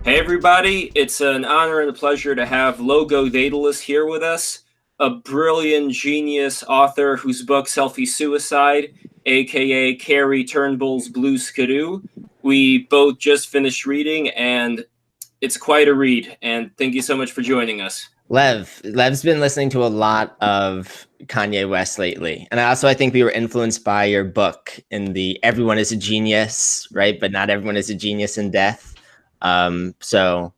Hey everybody, it's an honor and a pleasure to have Logo Daedalus here with us, a brilliant genius author whose book Selfie Suicide, aka Cairey Turnbull's Blue Skiddoo, we both just finished reading, and it's quite a read, and thank you so much for joining us. Lev's been listening to a lot of Kanye West lately. And I think we were influenced by your book in the everyone is a genius, right? But not everyone is a genius in death. So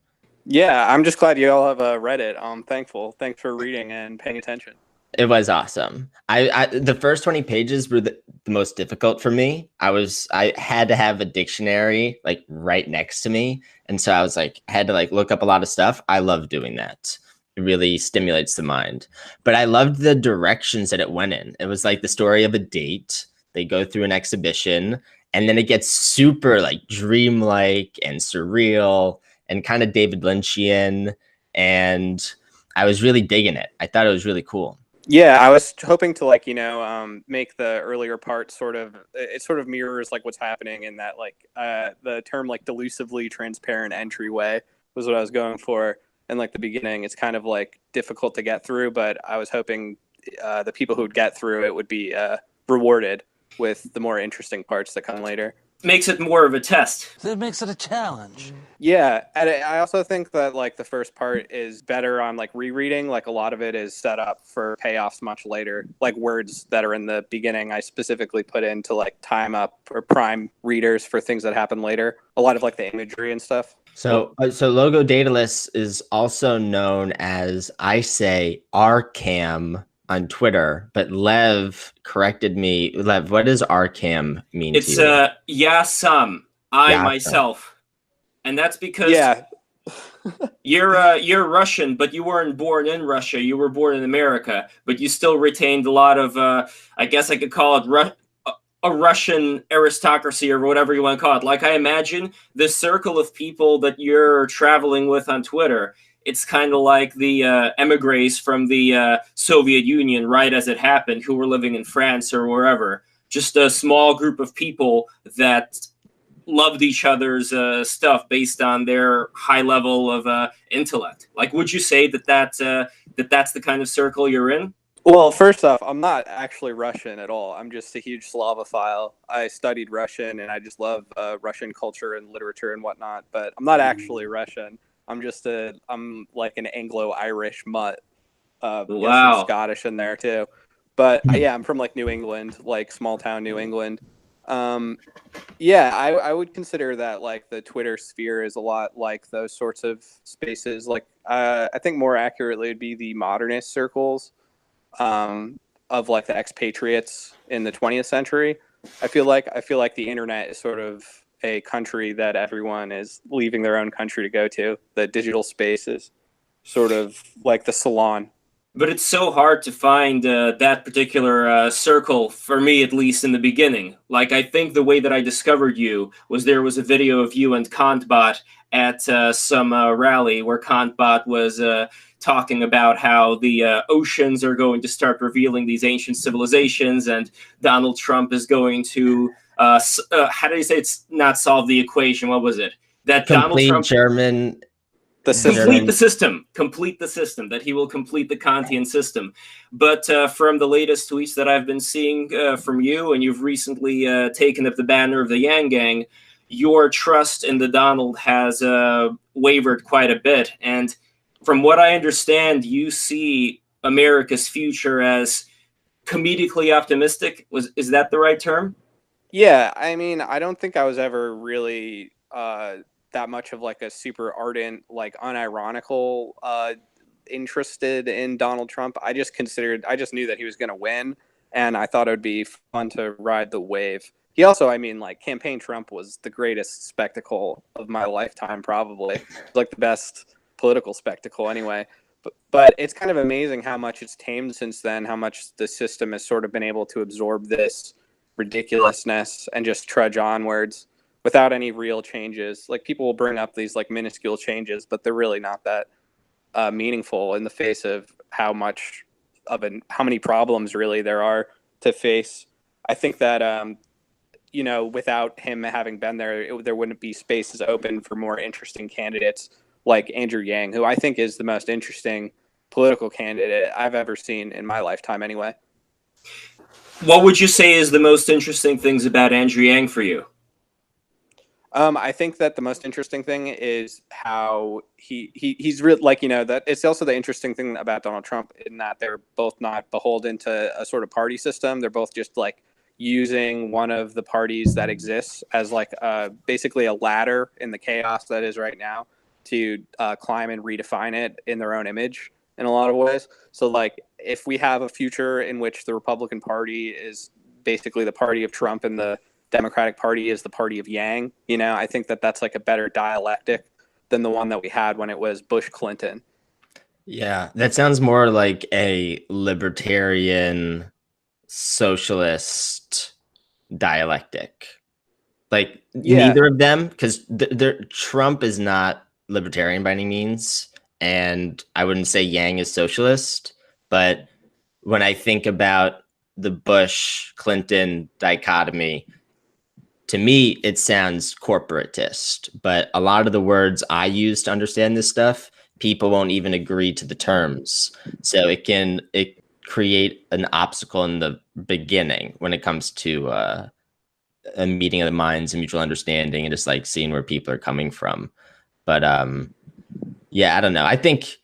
yeah, I'm just glad you all have read it. I'm thankful. Thanks for reading and paying attention. it was awesome. The first 20 pages were the most difficult for me. I had to have a dictionary like right next to me. And so I had to like look up a lot of stuff. I love doing that. It really stimulates the mind. But I loved the directions that it went in. It was like the story of a date. They go through an exhibition, and then it gets super like dreamlike and surreal and kind of David Lynchian. And I was really digging it. I thought it was really cool. Yeah, I was hoping to make the earlier part sort of mirrors like what's happening in that the term like delusively transparent entryway was what I was going for. And like the beginning, it's kind of like difficult to get through, but I was hoping the people who would get through it would be rewarded with the more interesting parts that come later. Makes it more of a test. It makes it a challenge. Yeah, and I also think that like the first part is better on like rereading. Like a lot of it is set up for payoffs much later. Like words that are in the beginning, I specifically put in to like time up or prime readers for things that happen later. A lot of like the imagery and stuff. So Logo Daedalus is also known as, I say, Arcam on Twitter, but Lev corrected me. Lev, what does Arcam mean It's to you? Yasam, myself. And that's because you're Russian, but you weren't born in Russia. You were born in America, but you still retained a lot of, I guess I could call it a Russian aristocracy or whatever you want to call it. Like I imagine the circle of people that you're traveling with on Twitter, it's kind of like the emigres from the Soviet Union right as it happened, who were living in France or wherever. Just a small group of people that loved each other's stuff based on their high level of intellect. Like, would you say that's the kind of circle you're in? Well, first off, I'm not actually Russian at all. I'm just a huge Slavophile. I studied Russian, and I just love Russian culture and literature and whatnot. But I'm not actually Russian. I'm like an Anglo-Irish mutt. Wow. Some Scottish in there too. But yeah, I'm from like New England, like small town New England. Yeah, I would consider that like the Twitter sphere is a lot like those sorts of spaces. Like I think more accurately would be the modernist circles. Of like the expatriates in the 20th century. I feel like the internet is sort of a country that everyone is leaving their own country to go to. The digital space is sort of like the salon. But it's so hard to find that particular circle, for me at least, in the beginning. Like, I think the way that I discovered you was there was a video of you and Kantbot at some rally where Kantbot was talking about how the oceans are going to start revealing these ancient civilizations, and Donald Trump is going to, how do you say it's not solve the equation? What was it? That Complete Donald Trump... German... Complete the system, that he will complete the Kantian system. But from the latest tweets that I've been seeing from you, and you've recently taken up the banner of the Yang Gang, your trust in the Donald has wavered quite a bit. And from what I understand, you see America's future as comedically optimistic. Is that the right term? Yeah, I mean, I don't think I was ever really that much of like a super ardent, like unironical interested in Donald Trump. I just knew that he was going to win, and I thought it would be fun to ride the wave. He also, I mean, like campaign Trump was the greatest spectacle of my lifetime, probably. Like the best political spectacle anyway. But it's kind of amazing how much it's tamed since then, how much the system has sort of been able to absorb this ridiculousness and just trudge onwards without any real changes. Like people will bring up these like minuscule changes, but they're really not that meaningful in the face of how many problems really there are to face. I think that you know, without him having been there, there wouldn't be spaces open for more interesting candidates like Andrew Yang, who I think is the most interesting political candidate I've ever seen in my lifetime anyway. What would you say is the most interesting things about Andrew Yang for you? I think that the most interesting thing is how he's really, like, you know, that it's also the interesting thing about Donald Trump in that they're both not beholden to a sort of party system. They're both just like using one of the parties that exists as like basically a ladder in the chaos that is right now to climb and redefine it in their own image in a lot of ways. So like if we have a future in which the Republican Party is basically the party of Trump and the Democratic Party is the party of Yang, you know, I think that that's like a better dialectic than the one that we had when it was Bush Clinton. Yeah, that sounds more like a libertarian socialist dialectic. Like neither of them, because Trump is not libertarian by any means, and I wouldn't say Yang is socialist. But when I think about the Bush Clinton dichotomy, to me, it sounds corporatist, but a lot of the words I use to understand this stuff, people won't even agree to the terms. So it create an obstacle in the beginning when it comes to a meeting of the minds and mutual understanding and just like seeing where people are coming from. But yeah, I don't know. I think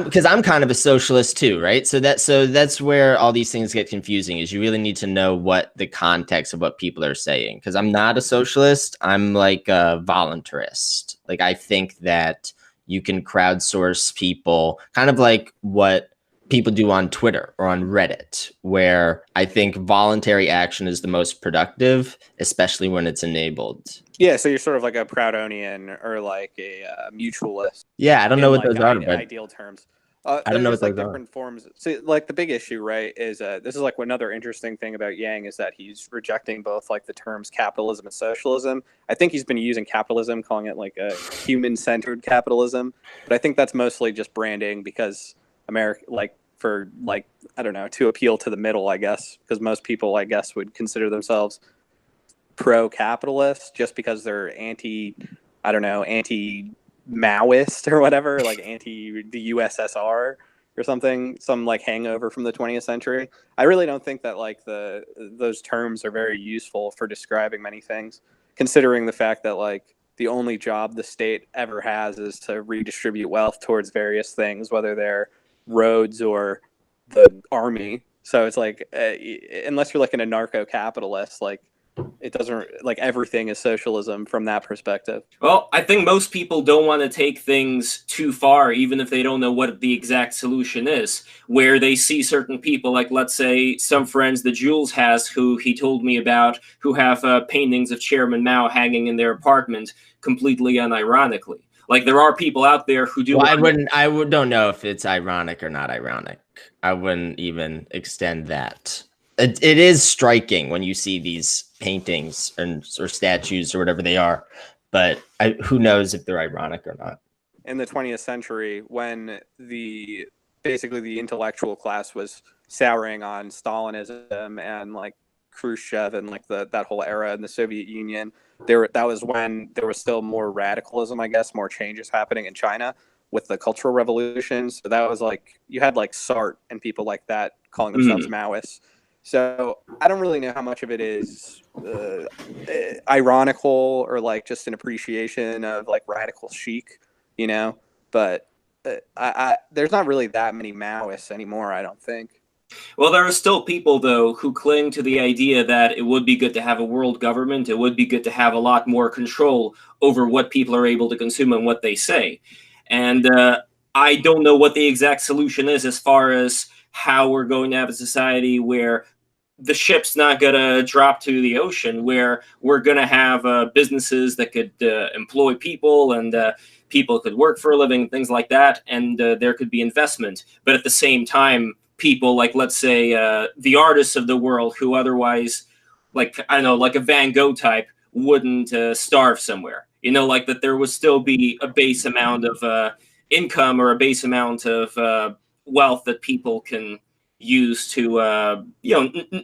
because I'm kind of a socialist too, right? So that's where all these things get confusing is you really need to know what the context of what people are saying. Because I'm not a socialist, I'm like a voluntarist. Like I think that you can crowdsource people, kind of like what people do on Twitter or on Reddit, where I think voluntary action is the most productive, especially when it's enabled. Yeah, so you're sort of like a Proudhonian or like a mutualist. Yeah, I don't know what like those are, but ideal terms. I don't know what like those different forms. So like the big issue, right, is this is like another interesting thing about Yang is that he's rejecting both like the terms capitalism and socialism. I think he's been using capitalism, calling it like a human-centered capitalism, but I think that's mostly just branding because America, like for like I don't know, to appeal to the middle, I guess, because most people, I guess, would consider themselves pro-capitalist just because they're anti-Maoist or whatever, like anti the USSR or something, some like hangover from the 20th century. I really don't think that like those terms are very useful for describing many things, considering the fact that like the only job the state ever has is to redistribute wealth towards various things, whether they're roads or the army. So it's like unless you're like an anarcho-capitalist, like it doesn't like everything is socialism from that perspective. Well, I think most people don't want to take things too far, even if they don't know what the exact solution is, where they see certain people, like let's say some friends that Jules has, who he told me about, who have paintings of Chairman Mao hanging in their apartment completely unironically. Like there are people out there who do. Well, don't know if it's ironic or not ironic. I wouldn't even extend that. It is striking when you see these paintings or statues or whatever they are, but who knows if they're ironic or not. In the 20th century, when basically the intellectual class was souring on Stalinism and like Khrushchev and like that whole era in the Soviet Union, that was when there was still more radicalism, I guess, more changes happening in China with the Cultural Revolution. So that was like you had like Sartre and people like that calling themselves Maoists. So I don't really know how much of it is ironical or like just an appreciation of like radical chic, you know. But there's not really that many Maoists anymore, I don't think. Well, there are still people, though, who cling to the idea that it would be good to have a world government. It would be good to have a lot more control over what people are able to consume and what they say. And I don't know what the exact solution is as far as how we're going to have a society where the ship's not going to drop to the ocean, where we're going to have businesses that could employ people and people could work for a living, things like that, and there could be investment. But at the same time, people like, let's say, the artists of the world who otherwise, like, I don't know, like a Van Gogh type, wouldn't starve somewhere. You know, like that there would still be a base amount of income or a base amount of wealth that people can use to,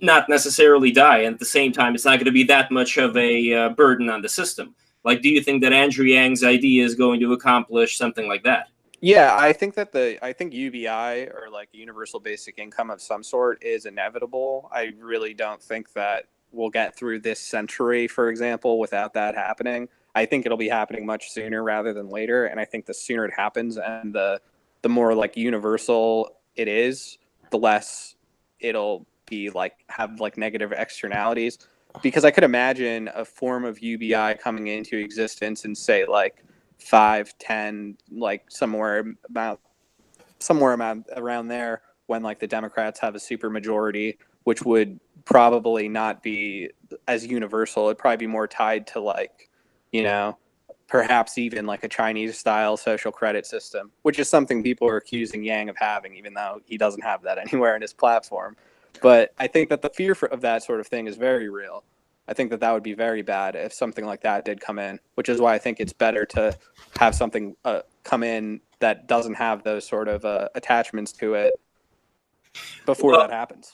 not necessarily die. And at the same time, it's not going to be that much of a burden on the system. Like, do you think that Andrew Yang's idea is going to accomplish something like that? Yeah, I think that UBI, or like universal basic income of some sort, is inevitable. I really don't think that we'll get through this century, for example, without that happening. I think it'll be happening much sooner rather than later, and I think the sooner it happens and the more like universal it is, the less it'll be like have like negative externalities. Because I could imagine a form of UBI coming into existence in, say, like 5, 10, like somewhere around there, when like the Democrats have a super majority, which would probably not be as universal. It'd probably be more tied to like, perhaps even like a Chinese style social credit system, which is something people are accusing Yang of having, even though he doesn't have that anywhere in his platform. But I think that the fear of that sort of thing is very real. I think that would be very bad if something like that did come in, which is why I think it's better to have something come in that doesn't have those sort of attachments to it before that happens.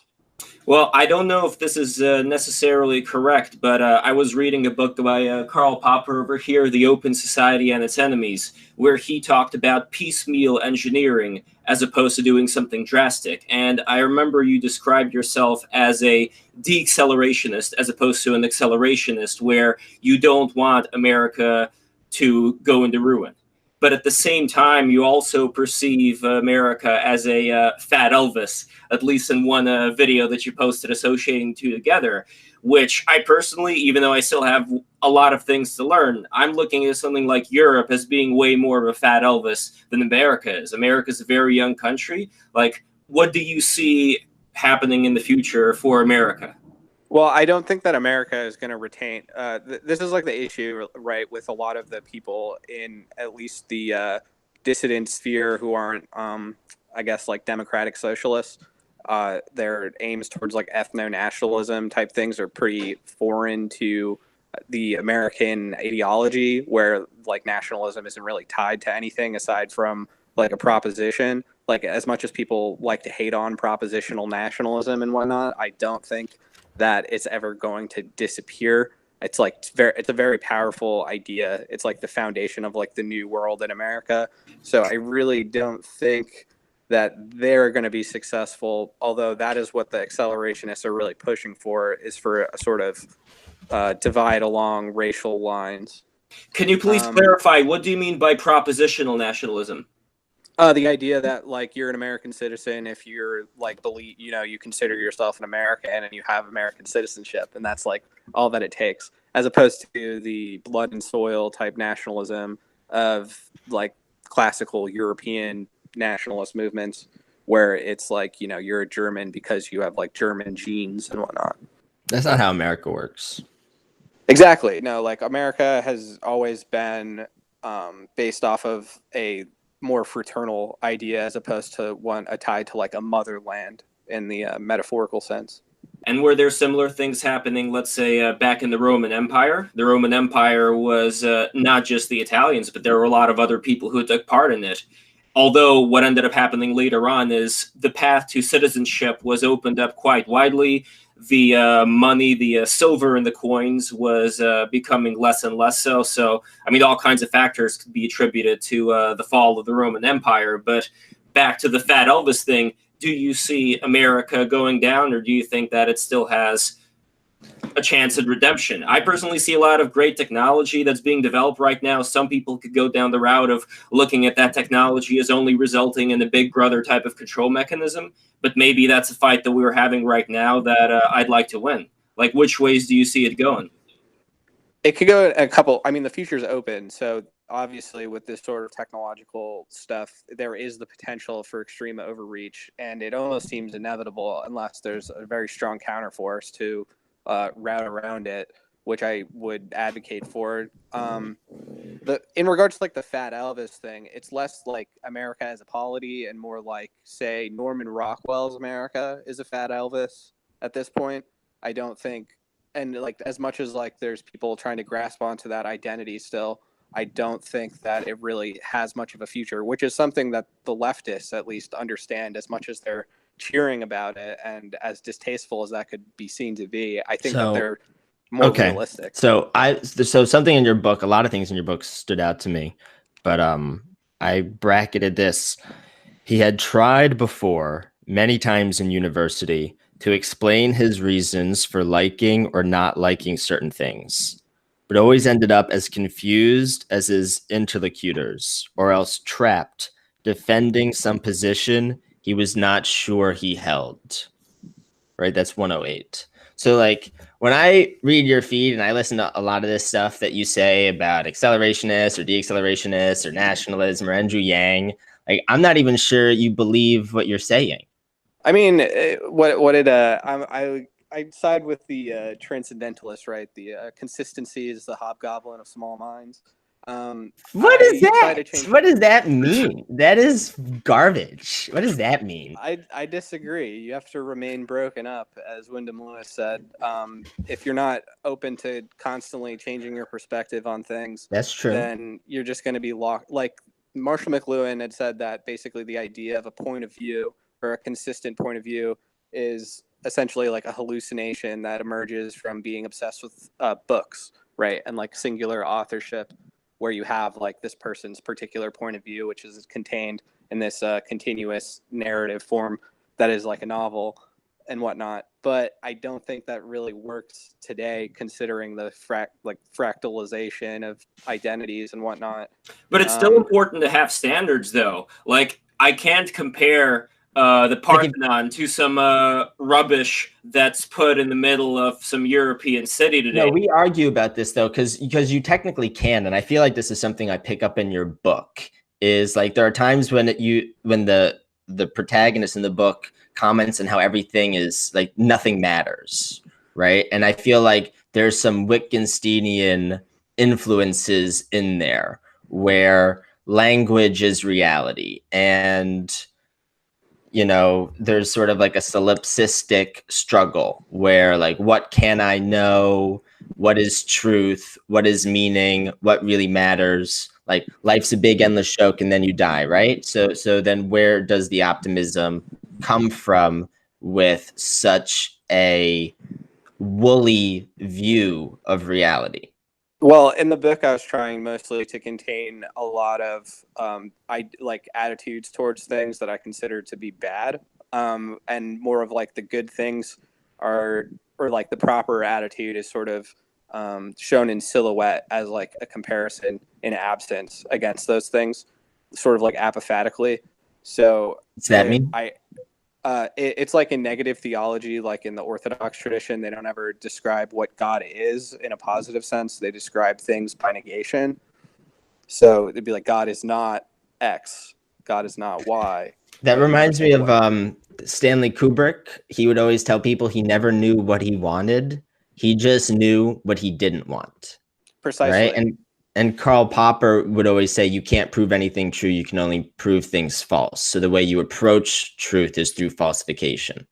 Well, I don't know if this is necessarily correct, but I was reading a book by Karl Popper over here, The Open Society and Its Enemies, where he talked about piecemeal engineering as opposed to doing something drastic. And I remember you described yourself as a deaccelerationist as opposed to an accelerationist, where you don't want America to go into ruin. But at the same time, you also perceive America as a fat Elvis, at least in one video that you posted associating two together, which I personally, even though I still have a lot of things to learn, I'm looking at something like Europe as being way more of a fat Elvis than America is. America's a very young country. Like, what do you see happening in the future for America? Well, I don't think that America is going to retain. This is like the issue, right, with a lot of the people in at least the dissident sphere who aren't, I guess, like democratic socialists. Their aims towards like ethno-nationalism type things are pretty foreign to the American ideology, where like nationalism isn't really tied to anything aside from like a proposition. Like, as much as people like to hate on propositional nationalism and whatnot, I don't think that it's ever going to disappear. It's like it's a very powerful idea. It's like the foundation of like the new world in America. So I really don't think that they're going to be successful, although that is what the accelerationists are really pushing for, is for a sort of divide along racial lines. Can you please clarify, what do you mean by propositional nationalism? The idea that like you're an American citizen if you're like you consider yourself an American and you have American citizenship, and that's like all that it takes, as opposed to the blood and soil type nationalism of like classical European nationalist movements, where it's like, you're a German because you have like German genes and whatnot. That's not how America works. Exactly. No, like America has always been based off of a more fraternal idea, as opposed to one tied to like a motherland in the metaphorical sense. And were there similar things happening, let's say, back in the Roman Empire? The Roman Empire was not just the Italians, but there were a lot of other people who took part in it. Although what ended up happening later on is the path to citizenship was opened up quite widely. The money, the silver in the coins was becoming less and less so. So, I mean, all kinds of factors could be attributed to the fall of the Roman Empire. But back to the fat Elvis thing, do you see America going down, or do you think that it still has a chance at redemption? I personally see a lot of great technology that's being developed right now. Some people could go down the route of looking at that technology as only resulting in a big brother type of control mechanism, but maybe that's a fight that we're having right now that I'd like to win. Like, which ways do you see it going? It could go a couple. I mean, the future's open, so obviously with this sort of technological stuff, there is the potential for extreme overreach, and it almost seems inevitable unless there's a very strong counterforce to route around it, which I would advocate for. In regards to like the fat Elvis thing, it's less like America as a polity and more like, say, Norman Rockwell's America is a fat Elvis at this point. I don't think, and like as much as like there's people trying to grasp onto that identity still, I don't think that it really has much of a future, which is something that the leftists at least understand, as much as they're cheering about it, and as distasteful as that could be seen to be, I think that So they're more realistic. So something in your book, a lot of things in your book stood out to me, but I bracketed this. He had tried before many times in university to explain his reasons for liking or not liking certain things, but always ended up as confused as his interlocutors, or else trapped, defending some position he was not sure he held. Right? That's 108. So like when I read your feed and I listen to a lot of this stuff that you say about accelerationists or deaccelerationists or nationalism or Andrew Yang, like I'm not even sure you believe what you're saying. I mean, I side with the transcendentalist, right? The consistency is the hobgoblin of small minds. What is that? Change... What does that mean? That is garbage. What does that mean? I disagree. You have to remain broken up, as Wyndham Lewis said. If you're not open to constantly changing your perspective on things, that's true. Then you're just going to be locked. Like Marshall McLuhan had said that basically the idea of a point of view or a consistent point of view is essentially like a hallucination that emerges from being obsessed with books, right? And like singular authorship, where you have like this person's particular point of view, which is contained in this continuous narrative form that is like a novel and whatnot. But I don't think that really works today, considering the fractalization of identities and whatnot. But it's still important to have standards, though. Like, I can't compare the Parthenon to some rubbish that's put in the middle of some European city today. No, we argue about this though, because you technically can, and I feel like this is something I pick up in your book. Is like there are times when the protagonist in the book comments on how everything is like nothing matters, right? And I feel like there's some Wittgensteinian influences in there where language is reality, and you know, there's sort of like a solipsistic struggle where like, what can I know? What is truth? What is meaning? What really matters? Like life's a big endless joke and then you die, right? So then where does the optimism come from with such a woolly view of reality? Well, in the book, I was trying mostly to contain a lot of attitudes towards things that I consider to be bad, and more of like the good things or like the proper attitude is sort of shown in silhouette as like a comparison in absence against those things, sort of like apophatically. So what's that mean? It's like in negative theology, like in the Orthodox tradition, they don't ever describe what God is in a positive sense. They describe things by negation. So it'd be like, God is not X, God is not Y. That reminds me of Stanley Kubrick. He would always tell people he never knew what he wanted. He just knew what he didn't want. Precisely. Right? And Karl Popper would always say, you can't prove anything true. You can only prove things false. So the way you approach truth is through falsification.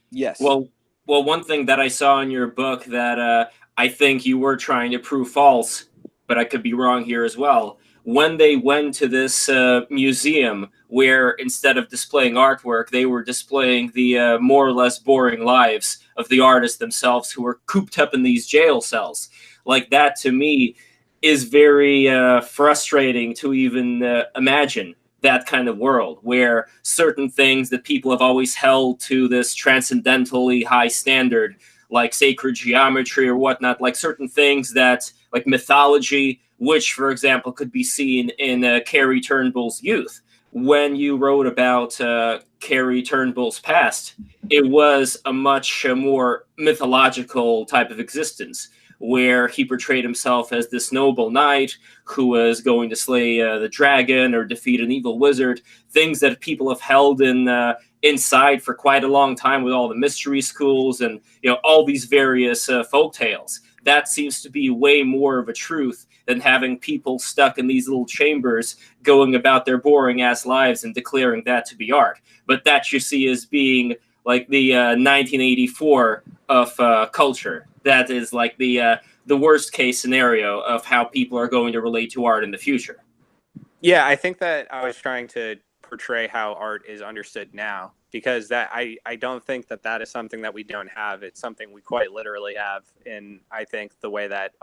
Yes. Well, one thing that I saw in your book that I think you were trying to prove false, but I could be wrong here as well. When they went to this museum where instead of displaying artwork, they were displaying the more or less boring lives of the artists themselves who were cooped up in these jail cells. Like that, to me, is very frustrating to even imagine that kind of world where certain things that people have always held to this transcendentally high standard, like sacred geometry or whatnot, like certain things that, like mythology, which, for example, could be seen in Cairey Turnbull's youth. When you wrote about Cairey Turnbull's past, it was a much more mythological type of existence, where he portrayed himself as this noble knight who was going to slay the dragon or defeat an evil wizard, things that people have held inside for quite a long time with all the mystery schools and all these various folk tales. That seems to be way more of a truth than having people stuck in these little chambers going about their boring ass lives and declaring that to be art. But that you see as being like the 1984 of culture. That is like the worst case scenario of how people are going to relate to art in the future. Yeah, I think that I was trying to portray how art is understood now, because that I don't think that is something that we don't have. It's something we quite literally have in, I think, the way that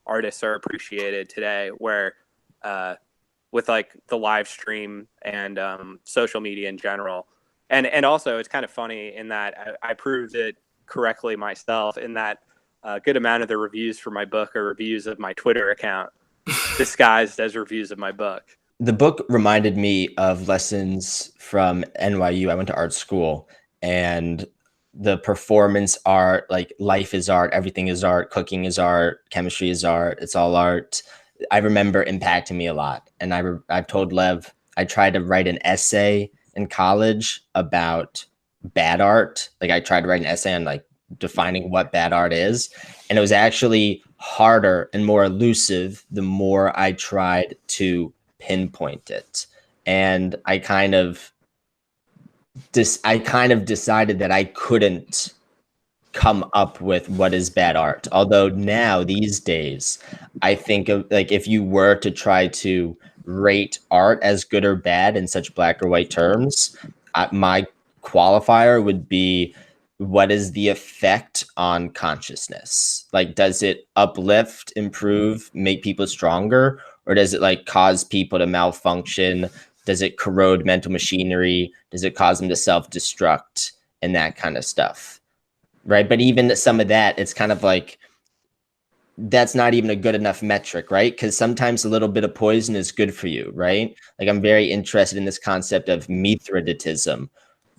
artists are appreciated today, where with like the live stream and social media in general. And also it's kind of funny in that I proved it correctly myself, in that a good amount of the reviews for my book are reviews of my Twitter account disguised as reviews of my book. The book reminded me of lessons from NYU. I went to art school, and the performance art, like life is art, everything is art, cooking is art, chemistry is art, it's all art. I remember impacting me a lot. And I've told Lev, I tried to write an essay in college about bad art. Like I tried to write an essay on like defining what bad art is. And it was actually harder and more elusive the more I tried to pinpoint it. And I kind of decided that I couldn't come up with what is bad art. Although now these days, I think of like if you were to try to rate art as good or bad in such black or white terms, my qualifier would be, what is the effect on consciousness? Like, does it uplift, improve, make people stronger? Or does it like cause people to malfunction? Does it corrode mental machinery? Does it cause them to self-destruct and that kind of stuff? Right. But even some of that, it's kind of like, that's not even a good enough metric, right? Because sometimes a little bit of poison is good for you, right? Like I'm very interested in this concept of mithridatism,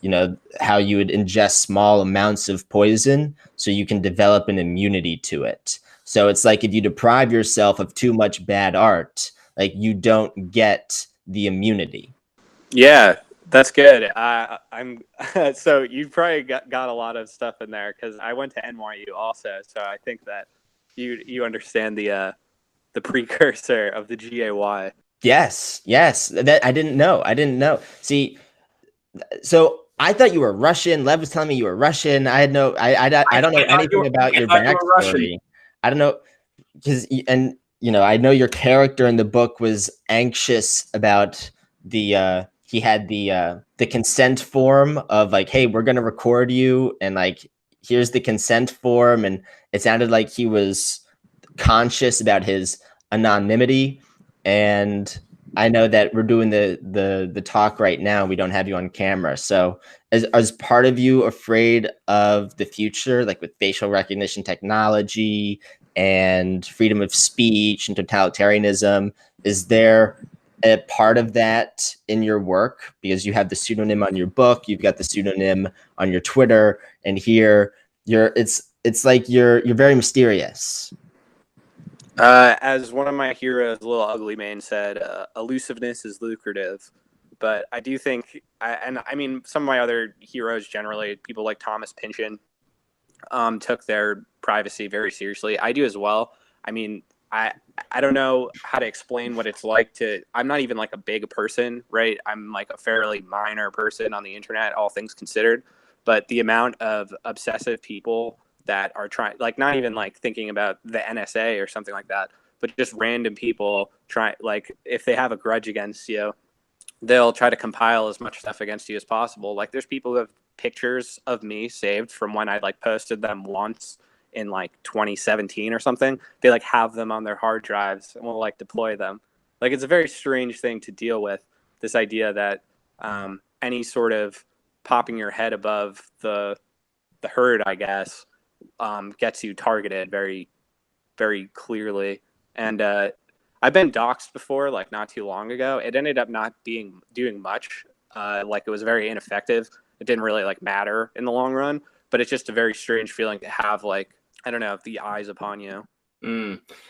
you know, how you would ingest small amounts of poison so you can develop an immunity to it. So it's like if you deprive yourself of too much bad art, like you don't get the immunity. Yeah, that's good. I'm so you probably got a lot of stuff in there, because I went to NYU also, so I think that you understand the precursor of the GAY. Yes, that I didn't know. See, so I thought you were Russian. Lev was telling me you were Russian. I don't know anything about your backstory. I don't know, because and you know, I know your character in the book was anxious about the he had the consent form of like, hey, we're gonna record you, and like here's the consent form, and it sounded like he was conscious about his anonymity. And I know that we're doing the talk right now. We don't have you on camera. So is part of you afraid of the future, like with facial recognition technology and freedom of speech and totalitarianism? Is there a part of that in your work? Because you have the pseudonym on your book, you've got the pseudonym on your Twitter, and here it's like you're very mysterious. As one of my heroes, Little Ugly Mane, said, elusiveness is lucrative. But I do think, I mean, some of my other heroes generally, people like Thomas Pynchon, took their privacy very seriously. I do as well. I mean, I don't know how to explain what it's like to, I'm not even like a big person, right? I'm like a fairly minor person on the internet, all things considered. But the amount of obsessive people that are trying, like not even like thinking about the NSA or something like that, but just random people try, like if they have a grudge against you, they'll try to compile as much stuff against you as possible. Like there's people who have pictures of me saved from when I like posted them once in like 2017 or something. They like have them on their hard drives and will like deploy them. Like it's a very strange thing to deal with, this idea that any sort of popping your head above the herd, I guess, gets you targeted very, very clearly. And I've been doxxed before, like not too long ago. It ended up not doing much. Like it was very ineffective. It didn't really like matter in the long run, but it's just a very strange feeling to have, like, I don't know, the eyes upon you.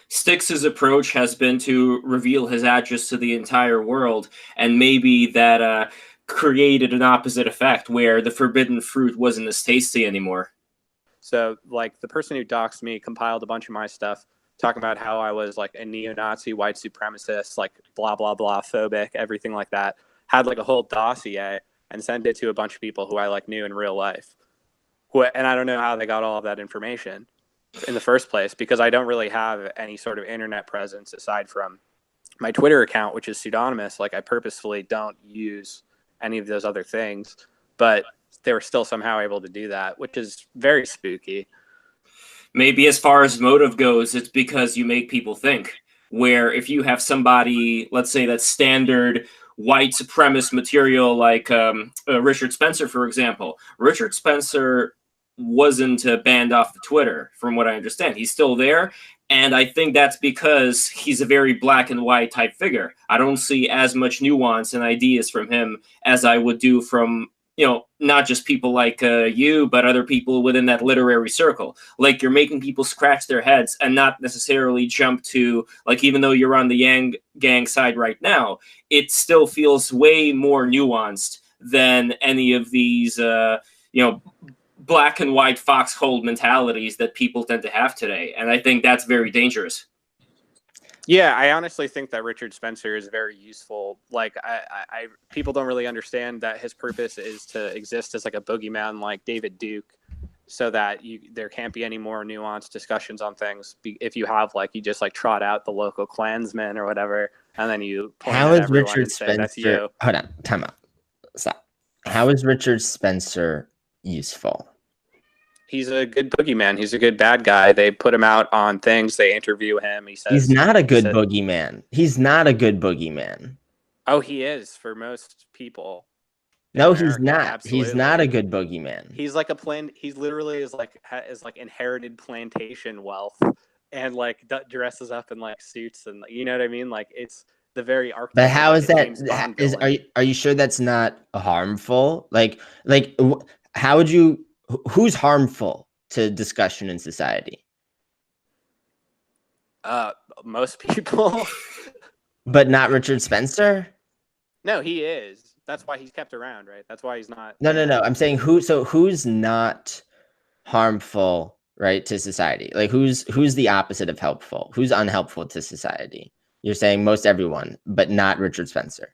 Styx's approach has been to reveal his address to the entire world, and maybe that created an opposite effect where the forbidden fruit wasn't as tasty anymore. So, like, the person who doxed me compiled a bunch of my stuff, talking about how I was like a neo-Nazi, white supremacist, like blah, blah, blah, phobic, everything like that. Had like a whole dossier and sent it to a bunch of people who I like knew in real life. And I don't know how they got all of that information in the first place, because I don't really have any sort of internet presence aside from my Twitter account, which is pseudonymous. Like I purposefully don't use any of those other things. but they were still somehow able to do that, which is very spooky. Maybe as far as motive goes, it's because you make people think. Where if you have somebody, let's say that's standard white supremacist material like Richard Spencer, for example. Richard Spencer wasn't banned off the Twitter, from what I understand. He's still there. And I think that's because he's a very black and white type figure. I don't see as much nuance and ideas from him as I would do from, not just people like you, but other people within that literary circle. Like, you're making people scratch their heads and not necessarily jump to, like, even though you're on the Yang Gang side right now, it still feels way more nuanced than any of these, black and white foxhole mentalities that people tend to have today. And I think that's very dangerous. Yeah, I honestly think that Richard Spencer is very useful. Like, I people don't really understand that his purpose is to exist as like a boogeyman, like David Duke, so that there can't be any more nuanced discussions on things. If you have you just trot out the local Klansman or whatever, and then you point How at is everyone Richard and say, "That's Spencer? you." Hold on, time out. Stop. How is Richard Spencer useful? He's a good boogeyman. He's a good bad guy. They put him out on things. They interview him. He says he's not a good boogeyman. He's not a good boogeyman. Oh, he is for most people. No, America, he's not. absolutely. He's not a good boogeyman. He's like He's literally is inherited plantation wealth, and dresses up in suits, and you know what I mean. It's the very archetype. But how is that? Are you sure that's not harmful? How would you? Who's harmful to discussion in society? Most people. But not Richard Spencer? No, he is. That's why he's kept around, right? That's why he's not. No. I'm saying who's not harmful, right, to society? Like who's the opposite of helpful? Who's unhelpful to society? You're saying most everyone, but not Richard Spencer.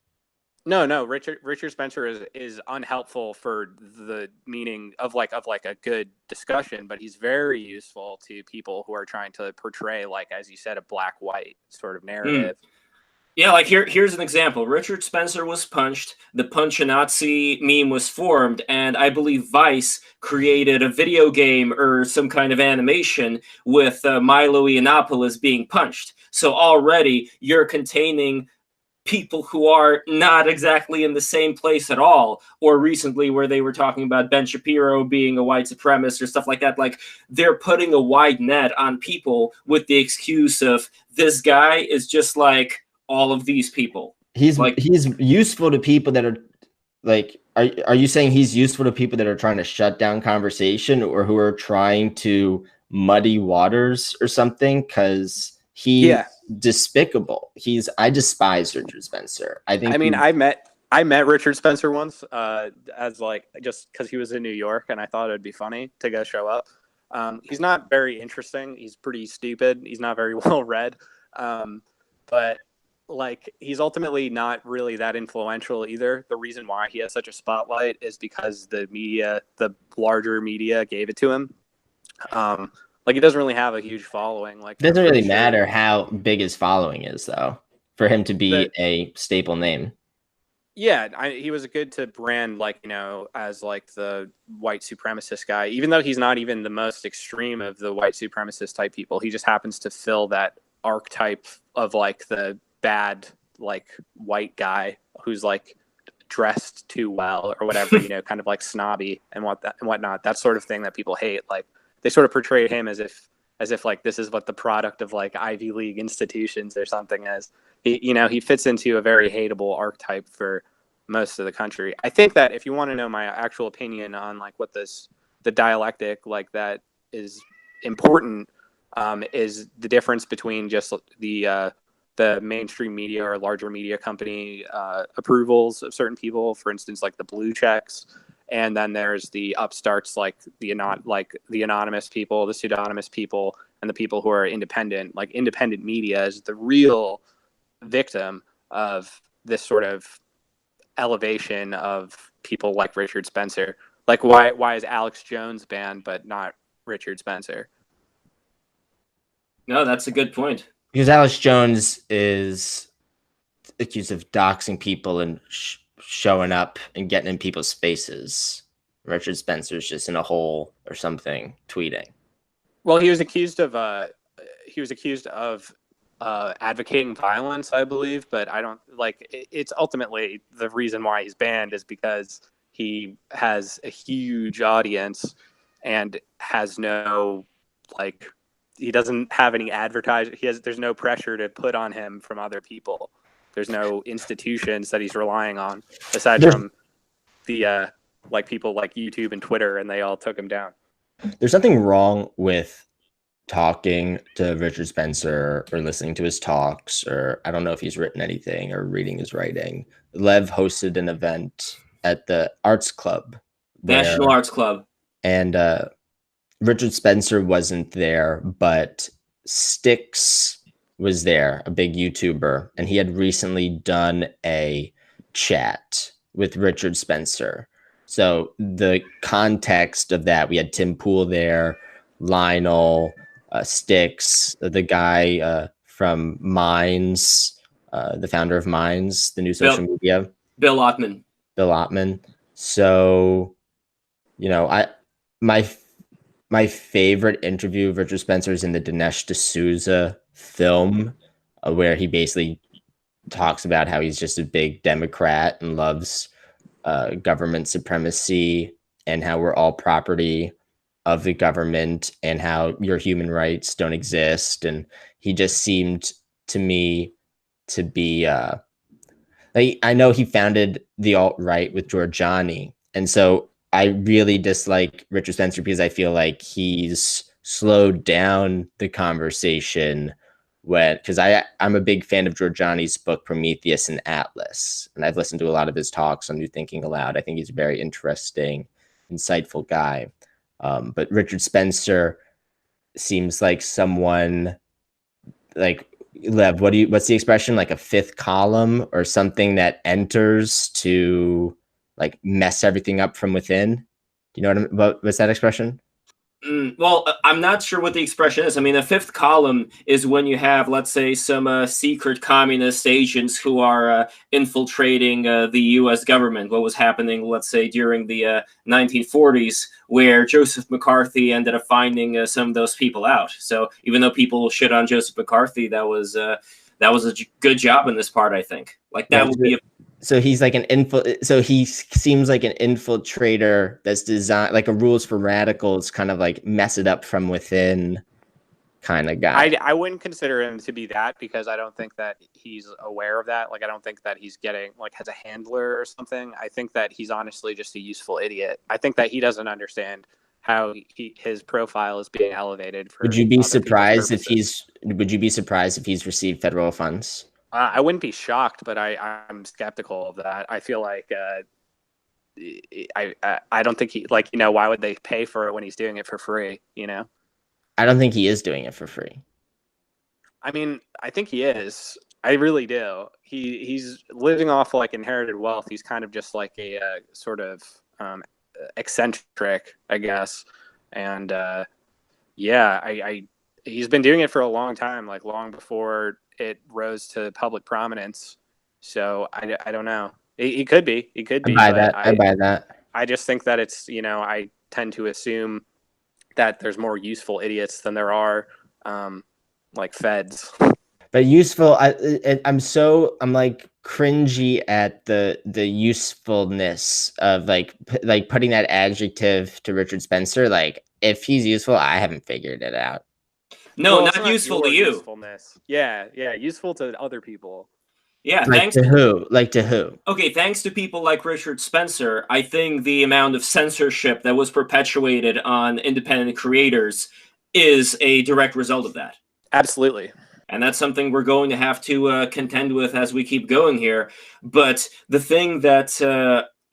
No. Richard Spencer is unhelpful for the meaning of a good discussion, but he's very useful to people who are trying to portray, as you said, a black-white sort of narrative. Yeah, here's an example. Richard Spencer was punched. The Punch-a-Nazi meme was formed, and I believe Vice created a video game or some kind of animation with Milo Yiannopoulos being punched. So already you're containing people who are not exactly in the same place at all, or recently where they were talking about Ben Shapiro being a white supremacist or stuff like that. They're putting a wide net on people with the excuse of this guy is just like all of these people. He's useful to people that are are you saying he's useful to people that are trying to shut down conversation or who are trying to muddy waters or something? Because despicable. I despise Richard Spencer. I met Richard Spencer once as just because he was in New York, and I thought it'd be funny to go show up. He's not very interesting. He's pretty stupid. He's not very well read. But he's ultimately not really that influential either. The reason why he has such a spotlight is because the larger media gave it to him. He doesn't really have a huge following. It doesn't really matter how big his following is, though, for him to be a staple name. Yeah, he was good to brand, as the white supremacist guy, even though he's not even the most extreme of the white supremacist type people. He just happens to fill that archetype of the bad white guy who's dressed too well or whatever, kind of snobby and whatnot. That sort of thing that people hate. They sort of portrayed him as if this is what the product of Ivy League institutions or something is. He fits into a very hateable archetype for most of the country. I think that if you want to know my actual opinion on what the dialectic that is important, is the difference between just the mainstream media or larger media company approvals of certain people, for instance, the blue checks. And then there's the upstarts, the anonymous people, the pseudonymous people, and the people who are independent. Independent media is the real victim of this sort of elevation of people like Richard Spencer. Why is Alex Jones banned but not Richard Spencer? No, that's a good point. Because Alex Jones is accused of doxing people and showing up and getting in people's faces. Richard Spencer's just in a hole or something tweeting. Well, he was accused of advocating violence, I believe, but I don't like. It's ultimately the reason why he's banned is because he has a huge audience and has no he doesn't have any advertising. There's no pressure to put on him from other people. There's no institutions that he's relying on aside from the people like YouTube and Twitter, and they all took him down. There's nothing wrong with talking to Richard Spencer or listening to his talks, or I don't know if he's written anything or reading his writing. Lev hosted an event at the Arts Club. National Arts Club. And Richard Spencer wasn't there, but Styx was there, a big YouTuber, and he had recently done a chat with Richard Spencer. So the context of that, we had Tim Pool there, Lionel, Styx, the guy from Minds, the founder of Minds, the new social media. Bill Ottman. So, my favorite interview of Richard Spencer is in the Dinesh D'Souza film, where he basically talks about how he's just a big Democrat and loves government supremacy and how we're all property of the government and how your human rights don't exist. And he just seemed to me to be I know he founded the alt-right with Giorgiani, and so I really dislike Richard Spencer because I feel like he's slowed down the conversation because I'm a big fan of Giorgiani's book Prometheus and Atlas, and I've listened to a lot of his talks on New Thinking Aloud. I think he's a very interesting, insightful guy. But Richard Spencer seems like someone like Lev. What's the expression? Like a fifth column or something that enters to like mess everything up from within. Do you know what's that expression? Well, I'm not sure what the expression is. I mean, a fifth column is when you have, let's say, some secret communist agents who are infiltrating the U.S. government. What was happening, let's say, during the 1940s, where Joseph McCarthy ended up finding some of those people out. So even though people shit on Joseph McCarthy, that was a good job in this part, I think. Like that would be a So he's like so he seems like an infiltrator that's designed like a rules for radicals, kind of like mess it up from within kind of guy. I wouldn't consider him to be that because I don't think that he's aware of that. Like I don't think that he's getting has a handler or something. I think that he's honestly just a useful idiot. I think that he doesn't understand how his profile is being elevated. Would you be surprised if he's received federal funds? I wouldn't be shocked, but I'm skeptical of that. I feel like I don't think why would they pay for it when he's doing it for free? I don't think he is doing it for free. I mean, I think he is. I really do. He's living off inherited wealth. He's kind of just like a sort of eccentric, I guess. And he's been doing it for a long time, long before it rose to public prominence. So I don't know. He could be. He could be. I buy that. I just think that it's, I tend to assume that there's more useful idiots than there are feds. But useful, I'm cringy at the usefulness of putting that adjective to Richard Spencer. If he's useful, I haven't figured it out. No, not useful to you. Usefulness. Yeah, useful to other people. Yeah, thanks to who? To who? Okay, thanks to people like Richard Spencer, I think the amount of censorship that was perpetuated on independent creators is a direct result of that. Absolutely. And that's something we're going to have to contend with as we keep going here. But the thing that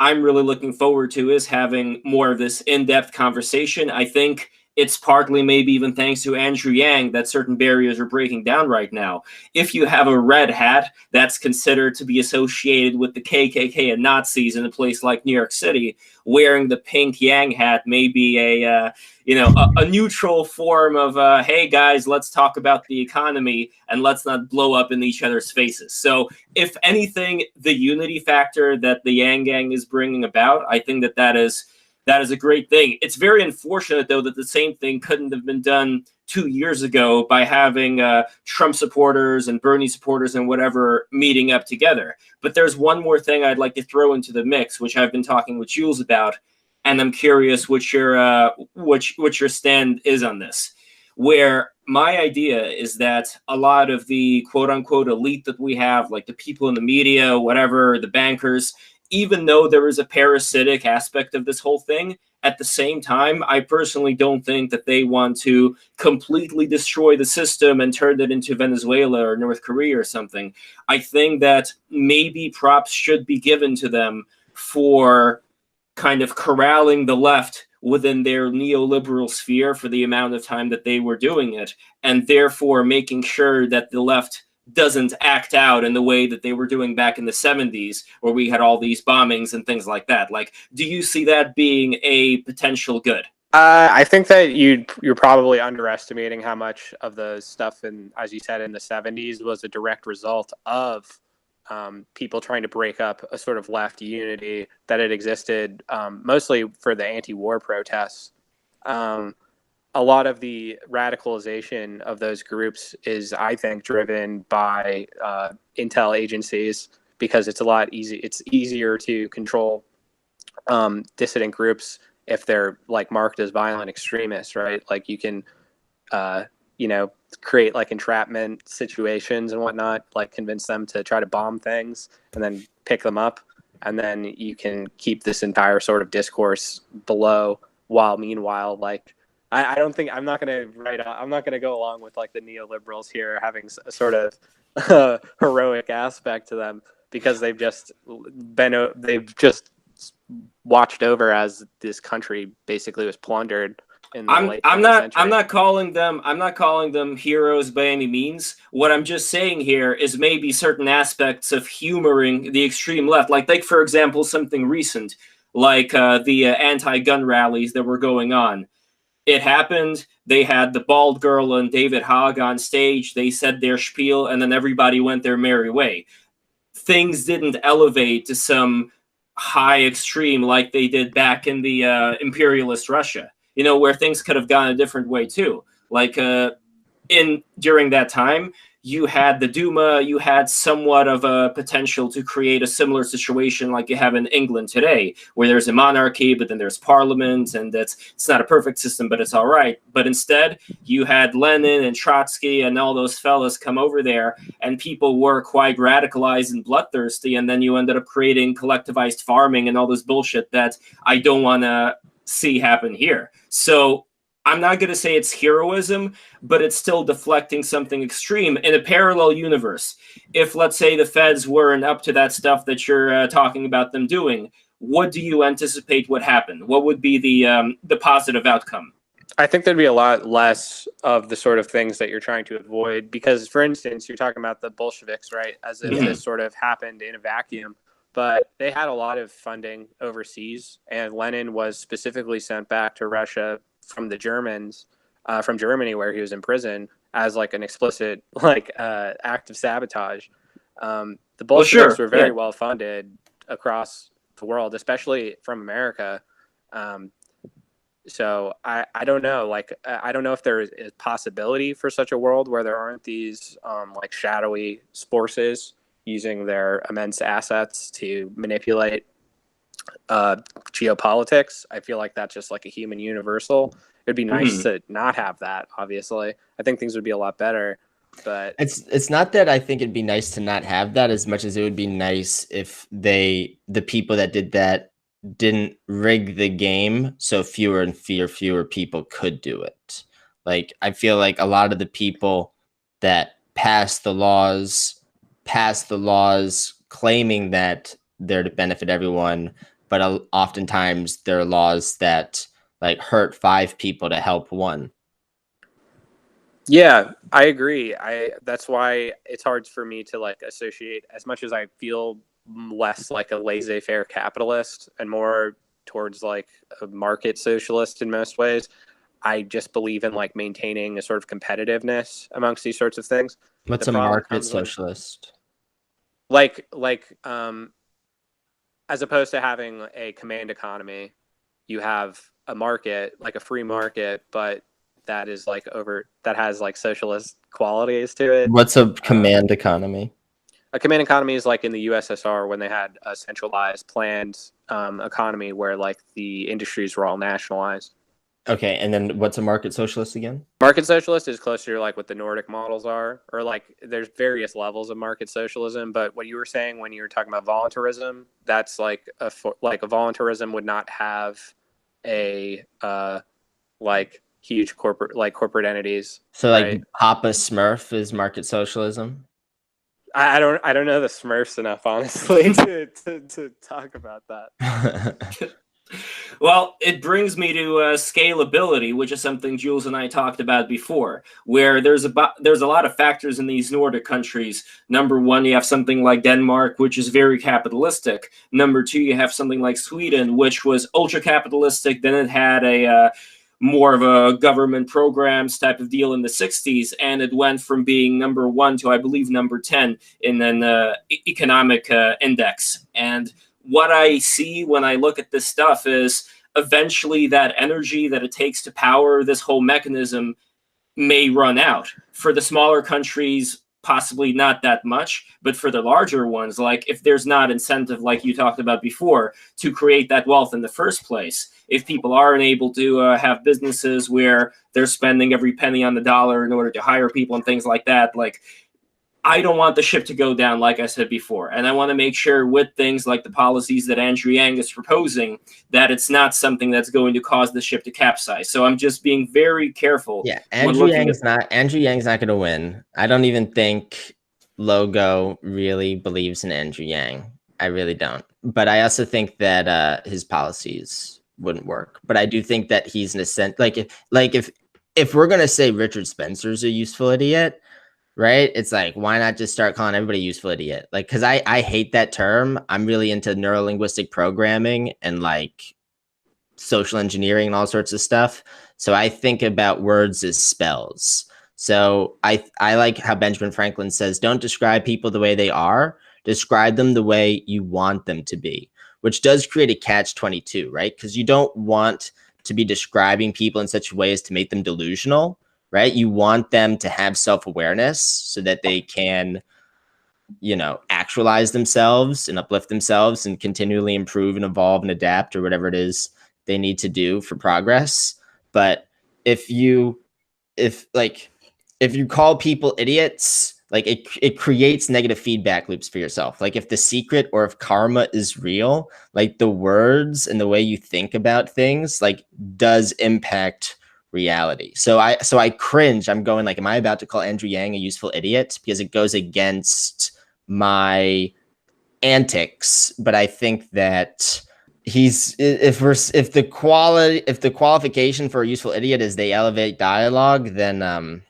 I'm really looking forward to is having more of this in-depth conversation. I think it's partly maybe even thanks to Andrew Yang that certain barriers are breaking down right now. If you have a red hat that's considered to be associated with the KKK and Nazis in a place like New York City, wearing the pink Yang hat may be a neutral form of hey guys, let's talk about the economy and let's not blow up in each other's faces. So if anything, the unity factor that the Yang Gang is bringing about, I think that is a great thing. It's very unfortunate, though, that the same thing couldn't have been done 2 years ago by having Trump supporters and Bernie supporters and whatever meeting up together. But there's one more thing I'd like to throw into the mix, which I've been talking with Jules about, and I'm curious what your stand is on this. Where my idea is that a lot of the quote-unquote elite that we have, like the people in the media, whatever, the bankers, even though there is a parasitic aspect of this whole thing, at the same time, I personally don't think that they want to completely destroy the system and turn it into Venezuela or North Korea or something. I think that maybe props should be given to them for kind of corralling the left within their neoliberal sphere for the amount of time that they were doing it, and therefore making sure that the left doesn't act out in the way that they were doing back in the 70s, where we had all these bombings and things like that. Like, do you see that being a potential good? I think that you're probably underestimating how much of the stuff, as you said, in the 70s was a direct result of people trying to break up a sort of left unity that had existed mostly for the anti-war protests. A lot of the radicalization of those groups is, I think, driven by intel agencies, because it's it's easier to control dissident groups if they're like marked as violent extremists, right? Like you can, create like entrapment situations and whatnot, like convince them to try to bomb things and then pick them up. And then you can keep this entire sort of discourse below, while meanwhile, like, I'm not going to go along with like the neoliberals here having a sort of heroic aspect to them, because they've just watched over as this country basically was plundered in the late 20th century. I'm not calling them heroes by any means. What I'm just saying here is maybe certain aspects of humoring the extreme left, like for example, something recent, like the anti-gun rallies that were going on. It happened. They had the bald girl and David Hogg on stage. They said their spiel, and then everybody went their merry way. Things didn't elevate to some high extreme like they did back in the imperialist Russia, where things could have gone a different way too. Like during that time, you had the Duma, you had somewhat of a potential to create a similar situation like you have in England today, where there's a monarchy, but then there's parliament, and it's not a perfect system, but it's all right. But instead, you had Lenin and Trotsky and all those fellas come over there, and people were quite radicalized and bloodthirsty, and then you ended up creating collectivized farming and all this bullshit that I don't want to see happen here. So I'm not going to say it's heroism, but it's still deflecting something extreme in a parallel universe. If, let's say, the feds weren't up to that stuff that you're talking about them doing, what do you anticipate would happen? What would be the positive outcome? I think there'd be a lot less of the sort of things that you're trying to avoid, because, for instance, you're talking about the Bolsheviks, right? As if this sort of happened in a vacuum. But they had a lot of funding overseas, and Lenin was specifically sent back to Russia from the Germans, from Germany, where he was in prison, as like an explicit act of sabotage. The Bolsheviks were very well funded across the world, especially from America. So I don't know. I don't know if there is a possibility for such a world where there aren't these shadowy forces using their immense assets to manipulate geopolitics. I feel like that's just like a human universal. It'd be nice to not have that, obviously. I think things would be a lot better. But it's not that I think it'd be nice to not have that, as much as it would be nice if the people that did that didn't rig the game so fewer and fewer people could do it. Like, I feel like a lot of the people that passed the laws claiming that they're to benefit everyone, but oftentimes there are laws that like hurt 5 people to help 1. Yeah, I agree. That's why it's hard for me to like associate, as much as I feel less like a laissez-faire capitalist and more towards like a market socialist in most ways. I just believe in like maintaining a sort of competitiveness amongst these sorts of things. What's The a problem market comes when, socialist? as opposed to having a command economy, you have a market, like a free market, but that is like that has like socialist qualities to it. What's a command economy? A command economy is like in the USSR when they had a centralized planned economy where like the industries were all nationalized. Okay, and then what's a market socialist again? Market socialist is closer to like what the Nordic models are, or like there's various levels of market socialism. But what you were saying when you were talking about voluntarism, that's like a voluntarism would not have a like huge corporate entities. So like right? Papa Smurf is market socialism? I don't know the Smurfs enough, honestly, to talk about that. Well, it brings me to scalability, which is something Jules and I talked about before, where there's a lot of factors in these Nordic countries. Number one, you have something like Denmark, which is very capitalistic. Number two, you have something like Sweden, which was ultra capitalistic. Then it had a more of a government programs type of deal in the 60s, and it went from being number 1 to, I believe, number 10 in an economic index. And what I see when I look at this stuff is eventually that energy that it takes to power this whole mechanism may run out. For the smaller countries, possibly not that much, but for the larger ones, like if there's not incentive, like you talked about before, to create that wealth in the first place, if people aren't able to have businesses where they're spending every penny on the dollar in order to hire people and things like that, like I don't want the ship to go down, like I said before. And I want to make sure with things like the policies that Andrew Yang is proposing, that it's not something that's going to cause the ship to capsize. So I'm just being very careful. Yeah, Andrew Yang's not going to win. I don't even think Logo really believes in Andrew Yang. I really don't. But I also think that his policies wouldn't work. But I do think that he's in a sense if we're going to say Richard Spencer's a useful idiot, right? It's like, why not just start calling everybody useful idiot? Like, because I hate that term. I'm really into neurolinguistic programming and like social engineering and all sorts of stuff. So I think about words as spells. So I like how Benjamin Franklin says, don't describe people the way they are, describe them the way you want them to be, which does create a catch-22, right? Because you don't want to be describing people in such a way as to make them delusional, right? You want them to have self-awareness so that they can, actualize themselves and uplift themselves and continually improve and evolve and adapt or whatever it is they need to do for progress. But if you call people idiots, like it creates negative feedback loops for yourself. Like if The Secret or if karma is real, like the words and the way you think about things like does impact reality. So I cringe. I'm going like, am I about to call Andrew Yang a useful idiot? Because it goes against my antics. But I think that if the qualification for a useful idiot is they elevate dialogue, then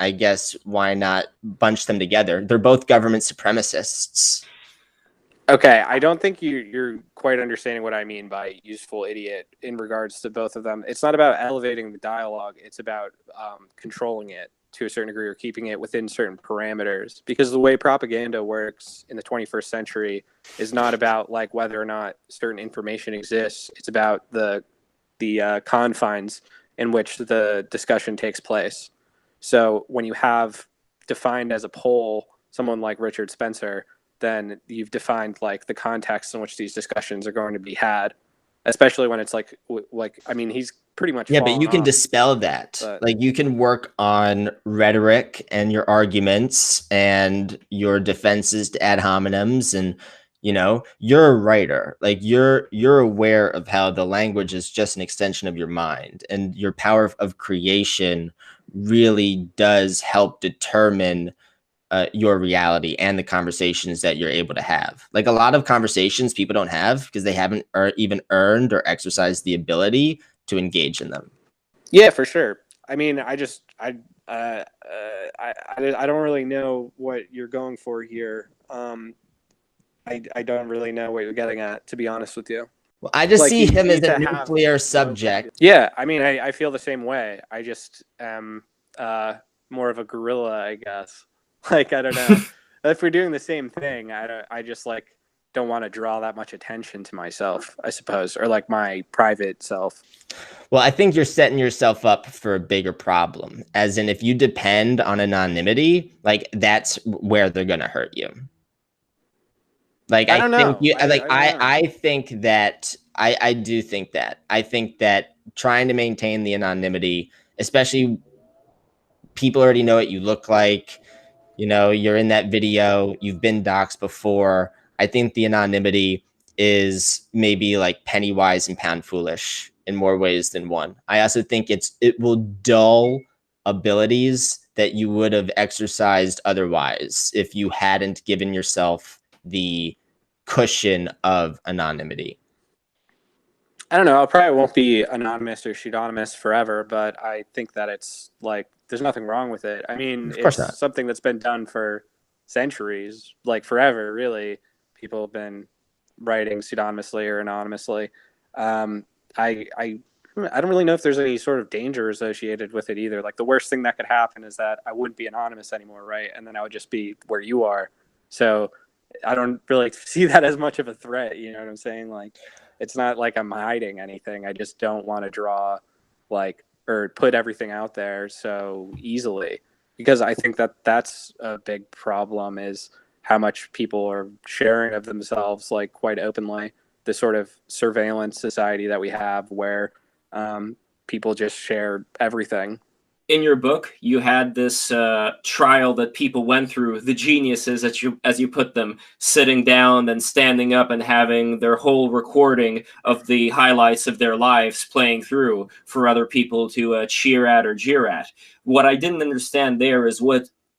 I guess why not bunch them together? They're both government supremacists. Okay, I don't think you're quite understanding what I mean by useful idiot in regards to both of them. It's not about elevating the dialogue. It's about controlling it to a certain degree or keeping it within certain parameters. Because the way propaganda works in the 21st century is not about like whether or not certain information exists. It's about the confines in which the discussion takes place. So when you have defined as a pole someone like Richard Spencer, then you've defined like the context in which these discussions are going to be had, especially when it's like I mean, he's pretty much but you can dispel that. Like you can work on rhetoric and your arguments and your defenses to ad hominems, and you're a writer. Like you're aware of how the language is just an extension of your mind, and your power of creation really does help determine your reality and the conversations that you're able to have. Like a lot of conversations people don't have because they haven't even earned or exercised the ability to engage in them. Yeah, for sure. I mean, I don't really know what you're going for here. I don't really know what you're getting at, to be honest with you. Well, I just Like, see you him as need a to have nuclear no subject. Yeah, I mean, I feel the same way. I just am more of a gorilla, I guess. Like, I don't know. If we're doing the same thing, I just like don't want to draw that much attention to myself, I suppose, or like my private self. Well, I think you're setting yourself up for a bigger problem, as in if you depend on anonymity, like that's where they're going to hurt you. Like, I don't know. I think that I do think that. I think that trying to maintain the anonymity, especially people already know what you look like, you know, you're in that video, you've been doxxed before. I think the anonymity is maybe like penny wise and pound foolish in more ways than one. I also think it will dull abilities that you would have exercised otherwise if you hadn't given yourself the cushion of anonymity. I don't know. I probably won't be anonymous or pseudonymous forever, but I think that it's like there's nothing wrong with it. I mean, Of course it's not. something that's been done for centuries, like forever, really. People have been writing pseudonymously or anonymously. I don't really know if there's any sort of danger associated with it either. Like the worst thing that could happen is that I wouldn't be anonymous anymore, right? And then I would just be where you are. So I don't really see that as much of a threat. You know what I'm saying? Like, it's not like I'm hiding anything. I just don't want to draw like or put everything out there so easily, because I think that that's a big problem is how much people are sharing of themselves like quite openly. The sort of surveillance society that we have where people just share everything. In your book, you had this trial that people went through, the geniuses, as you put them, sitting down, then standing up and having their whole recording of the highlights of their lives playing through for other people to cheer at or jeer at. What I didn't understand there is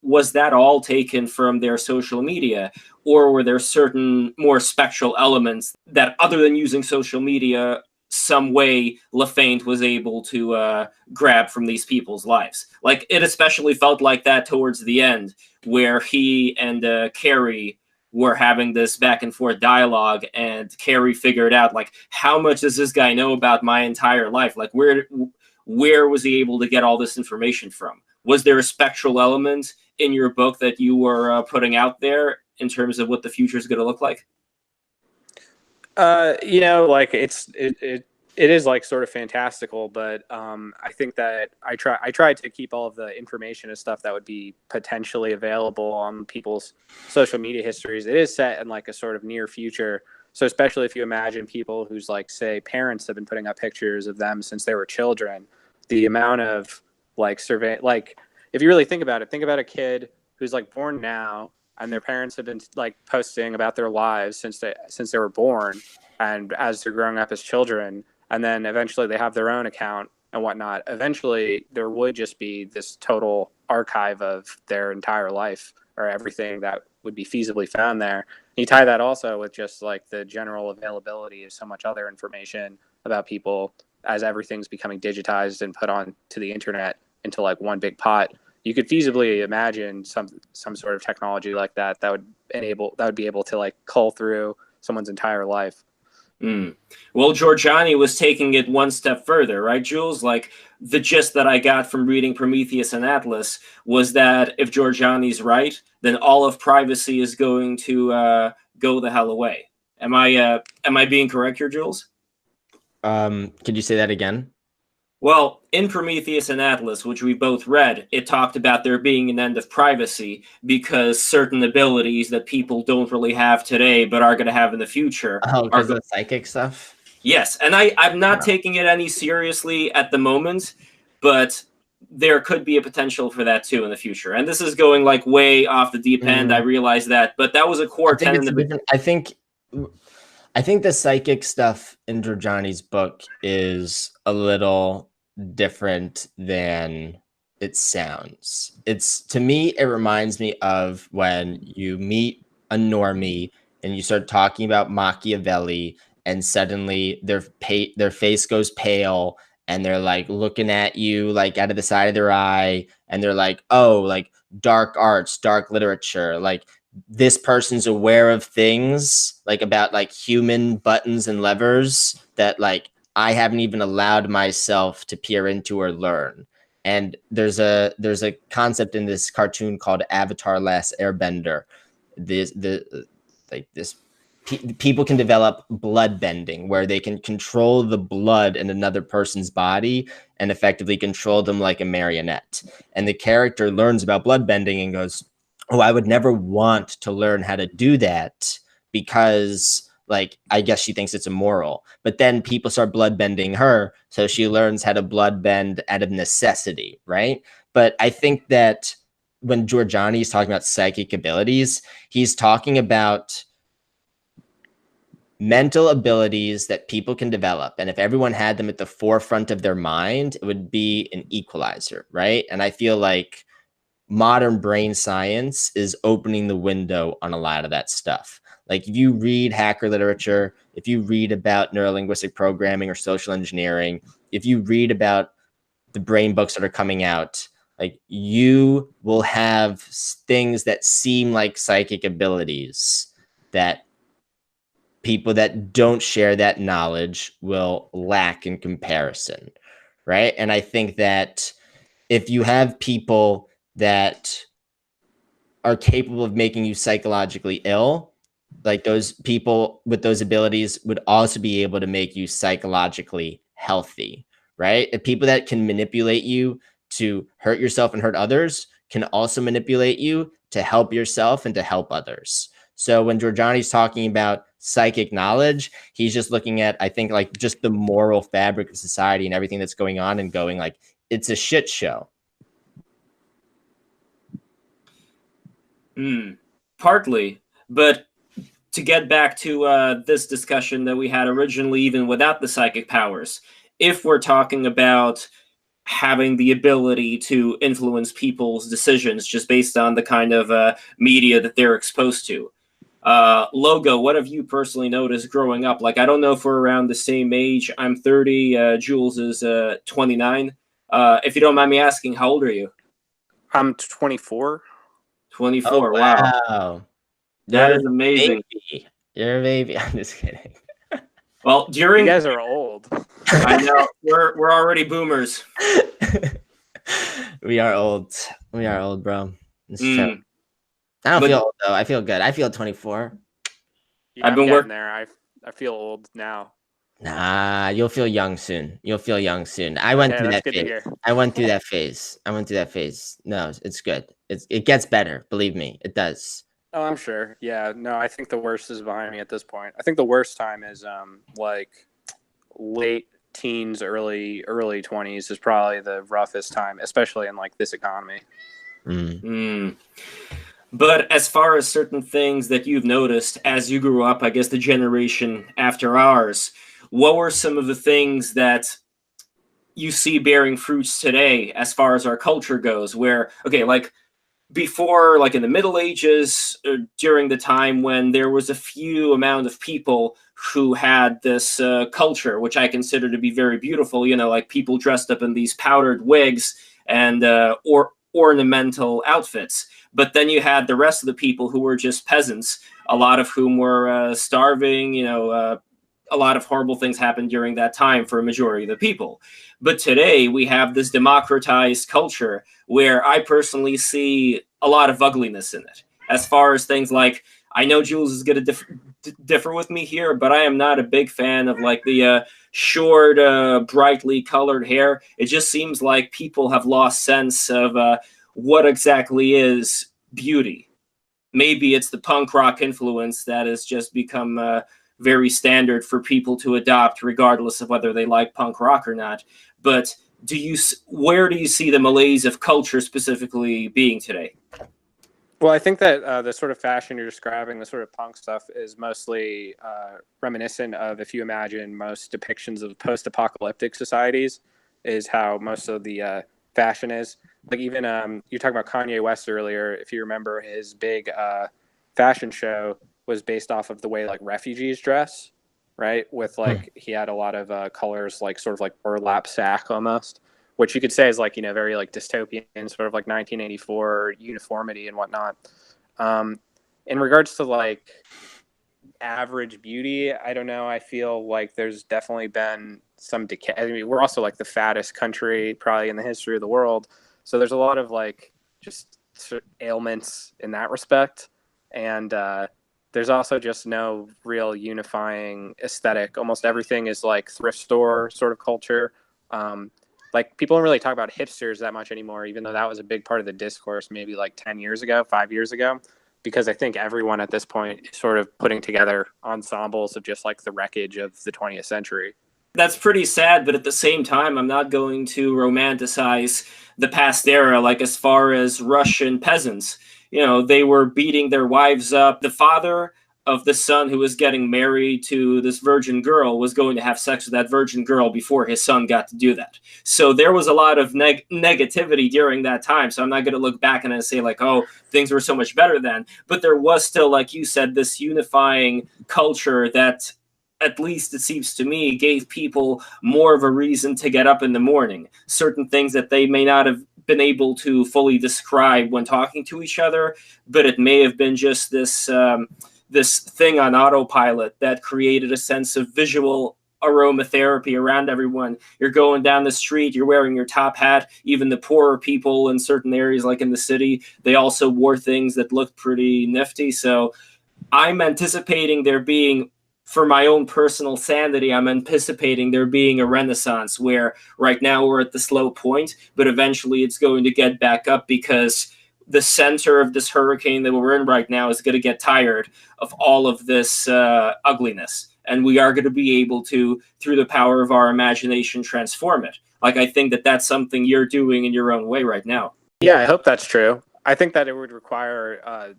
was that all taken from their social media, or were there certain more spectral elements that, other than using social media, some way LaFaint was able to grab from these people's lives? Like, it especially felt like that towards the end, where he and Cairey were having this back and forth dialogue, and Cairey figured out, like, how much does this guy know about my entire life? Like, where was he able to get all this information from? Was there a spectral element in your book that you were putting out there in terms of what the future is going to look like? You know, like it is like sort of fantastical, but I think that I tried to keep all of the information and stuff that would be potentially available on people's social media histories. It is set in like a sort of near future. So especially if you imagine people whose, like, say, parents have been putting up pictures of them since they were children, the amount of like if you really think about it, think about a kid who's like born now and their parents have been like posting about their lives since they were born, and as they're growing up as children, and then eventually they have their own account and whatnot. Eventually there would just be this total archive of their entire life, or everything that would be feasibly found there. You tie that also with just like the general availability of so much other information about people as everything's becoming digitized and put on to the internet into like one big pot. You could feasibly imagine some sort of technology like that would be able to like cull through someone's entire life. Well, Giorgiani was taking it one step further, right, Jules? Like, the gist that I got from reading Prometheus and Atlas was that if Giorgiani's right, then all of privacy is going to go the hell away. Am I being correct here, Jules? Could you say that again? Well, in Prometheus and Atlas, which we both read, it talked about there being an end of privacy because certain abilities that people don't really have today but are going to have in the future. Oh, because of the psychic stuff? Yes, and I'm not taking it any seriously at the moment, but there could be a potential for that too in the future. And this is going like way off the deep end. I realize that, but that was a core tenet in the. I think the psychic stuff in Giorgiani's book is a little different than it sounds. To me, it reminds me of when you meet a normie and you start talking about Machiavelli, and suddenly their face goes pale and they're like looking at you like out of the side of their eye, and they're like, oh, like dark arts, dark literature, like this person's aware of things like about like human buttons and levers that like I haven't even allowed myself to peer into or learn. And there's a concept in this cartoon called Avatar Last Airbender. People can develop blood bending, where they can control the blood in another person's body and effectively control them like a marionette. And the character learns about blood bending and goes, oh, I would never want to learn how to do that because like, I guess she thinks it's immoral. But then people start blood bending her, so she learns how to blood bend out of necessity, right? But I think that when Giorgiani is talking about psychic abilities, he's talking about mental abilities that people can develop. And if everyone had them at the forefront of their mind, it would be an equalizer, right? And I feel like modern brain science is opening the window on a lot of that stuff. Like if you read hacker literature, if you read about neurolinguistic programming or social engineering, if you read about the brain books that are coming out, like you will have things that seem like psychic abilities that people that don't share that knowledge will lack in comparison, right? And I think that if you have people that are capable of making you psychologically ill, like those people with those abilities would also be able to make you psychologically healthy, right? If people that can manipulate you to hurt yourself and hurt others can also manipulate you to help yourself and to help others. So when Giorgiani's talking about psychic knowledge, he's just looking at, I think, like just the moral fabric of society and everything that's going on and going like, it's a shit show. Partly, but to get back to this discussion that we had originally, even without the psychic powers, if we're talking about having the ability to influence people's decisions just based on the kind of media that they're exposed to. Logo, what have you personally noticed growing up? Like, I don't know if we're around the same age. I'm 30. Jules is 29. If you don't mind me asking, how old are you? I'm 24. 24. Oh, wow. That is amazing. Baby. You're a baby. I'm just kidding. Well, during You guys are old. I know we're already boomers. We are old. We are old, bro. It's true. I don't But- feel old though. I feel good. I feel 24. Yeah, I've I'm been getting work- there. I feel old now. Nah, you'll feel young soon. You'll feel young soon. I went through that that's good to phase. hear. I went through that phase. No, it's good. It gets better. Believe me, it does. Oh, I'm sure. Yeah, no, I think the worst is behind me at this point. I think the worst time is like late teens, early 20s is probably the roughest time, especially in like this economy. But as far as certain things that you've noticed as you grew up, I guess the generation after ours, what were some of the things that you see bearing fruits today as far as our culture goes? Where, okay, like before, like in the Middle Ages, during the time when there was a few amount of people who had this culture, which I consider to be very beautiful, you know, like people dressed up in these powdered wigs and or ornamental outfits. But then you had the rest of the people who were just peasants, a lot of whom were starving, you know, a lot of horrible things happened during that time for a majority of the people. But today we have this democratized culture where I personally see a lot of ugliness in it. As far as things like, I know Jules is going to differ with me here, but I am not a big fan of like the short, brightly colored hair. It just seems like people have lost sense of what exactly is beauty. Maybe it's the punk rock influence that has just become very standard for people to adopt, regardless of whether they like punk rock or not. But where do you see the malaise of culture specifically being today? Well, I think that the sort of fashion you're describing, the sort of punk stuff, is mostly reminiscent of, if you imagine most depictions of post-apocalyptic societies, is how most of the fashion is. Like even you talked about Kanye West earlier. If you remember, his big fashion show was based off of the way like refugees dress, right? With like he had a lot of colors, like sort of like burlap sack almost, which you could say is like, you know, very like dystopian, sort of like 1984 uniformity and whatnot. In regards to like average beauty, I don't know. I feel like there's definitely been some decay. I mean, we're also like the fattest country probably in the history of the world, so there's a lot of like just ailments in that respect, and there's also just no real unifying aesthetic. Almost everything is like thrift store sort of culture. Like people don't really talk about hipsters that much anymore, even though that was a big part of the discourse maybe like 10 years ago, 5 years ago, because I think everyone at this point is sort of putting together ensembles of just like the wreckage of the 20th century. That's pretty sad, but at the same time, I'm not going to romanticize the past era, like as far as Russian peasants. You know, they were beating their wives up. The father of the son who was getting married to this virgin girl was going to have sex with that virgin girl before his son got to do that. So there was a lot of negativity during that time. So I'm not going to look back and say like, oh, things were so much better then. But there was still, like you said, this unifying culture that, at least it seems to me, gave people more of a reason to get up in the morning. Certain things that they may not have been able to fully describe when talking to each other, but it may have been just this this thing on autopilot that created a sense of visual aromatherapy around everyone. You're going down the street, you're wearing your top hat. Even the poorer people in certain areas, like in the city, they also wore things that looked pretty nifty. So I'm anticipating there being, for my own personal sanity, I'm anticipating there being a renaissance where right now we're at the slow point, but eventually it's going to get back up because the center of this hurricane that we're in right now is going to get tired of all of this ugliness. And we are going to be able to, through the power of our imagination, transform it. Like, I think that that's something you're doing in your own way right now. Yeah, I hope that's true. I think that it would require a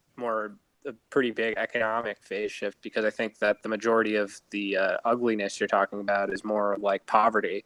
pretty big economic phase shift, because I think that the majority of the ugliness you're talking about is more like poverty.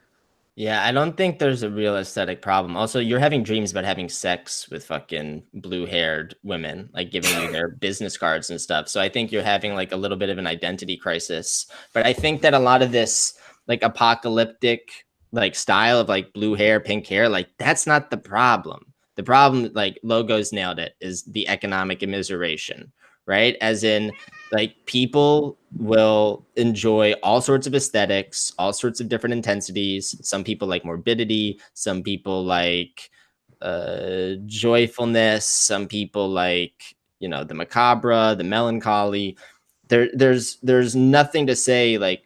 Yeah, I don't think there's a real aesthetic problem. Also, you're having dreams about having sex with fucking blue-haired women, like giving you their business cards and stuff. So I think you're having like a little bit of an identity crisis. But I think that a lot of this like apocalyptic like style of like blue hair, pink hair, like that's not the problem. The problem, like Logos nailed it, is the economic immiseration, right? As in, like, people will enjoy all sorts of aesthetics, all sorts of different intensities. Some people like morbidity, some people like joyfulness, some people like, you know, the macabre, the melancholy. There's nothing to say like,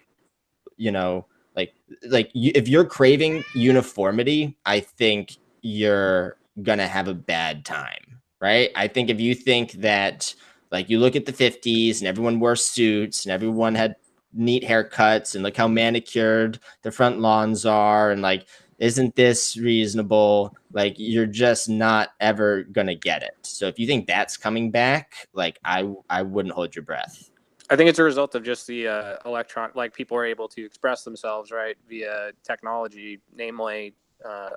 you know, if you're craving uniformity, I think you're gonna have a bad time, right? I think if you think that, like, you look at the 50s and everyone wore suits and everyone had neat haircuts and look how manicured the front lawns are, and like, isn't this reasonable? Like, you're just not ever gonna get it. So if you think that's coming back, like, I wouldn't hold your breath. I think it's a result of just the like people are able to express themselves, right, via technology, namely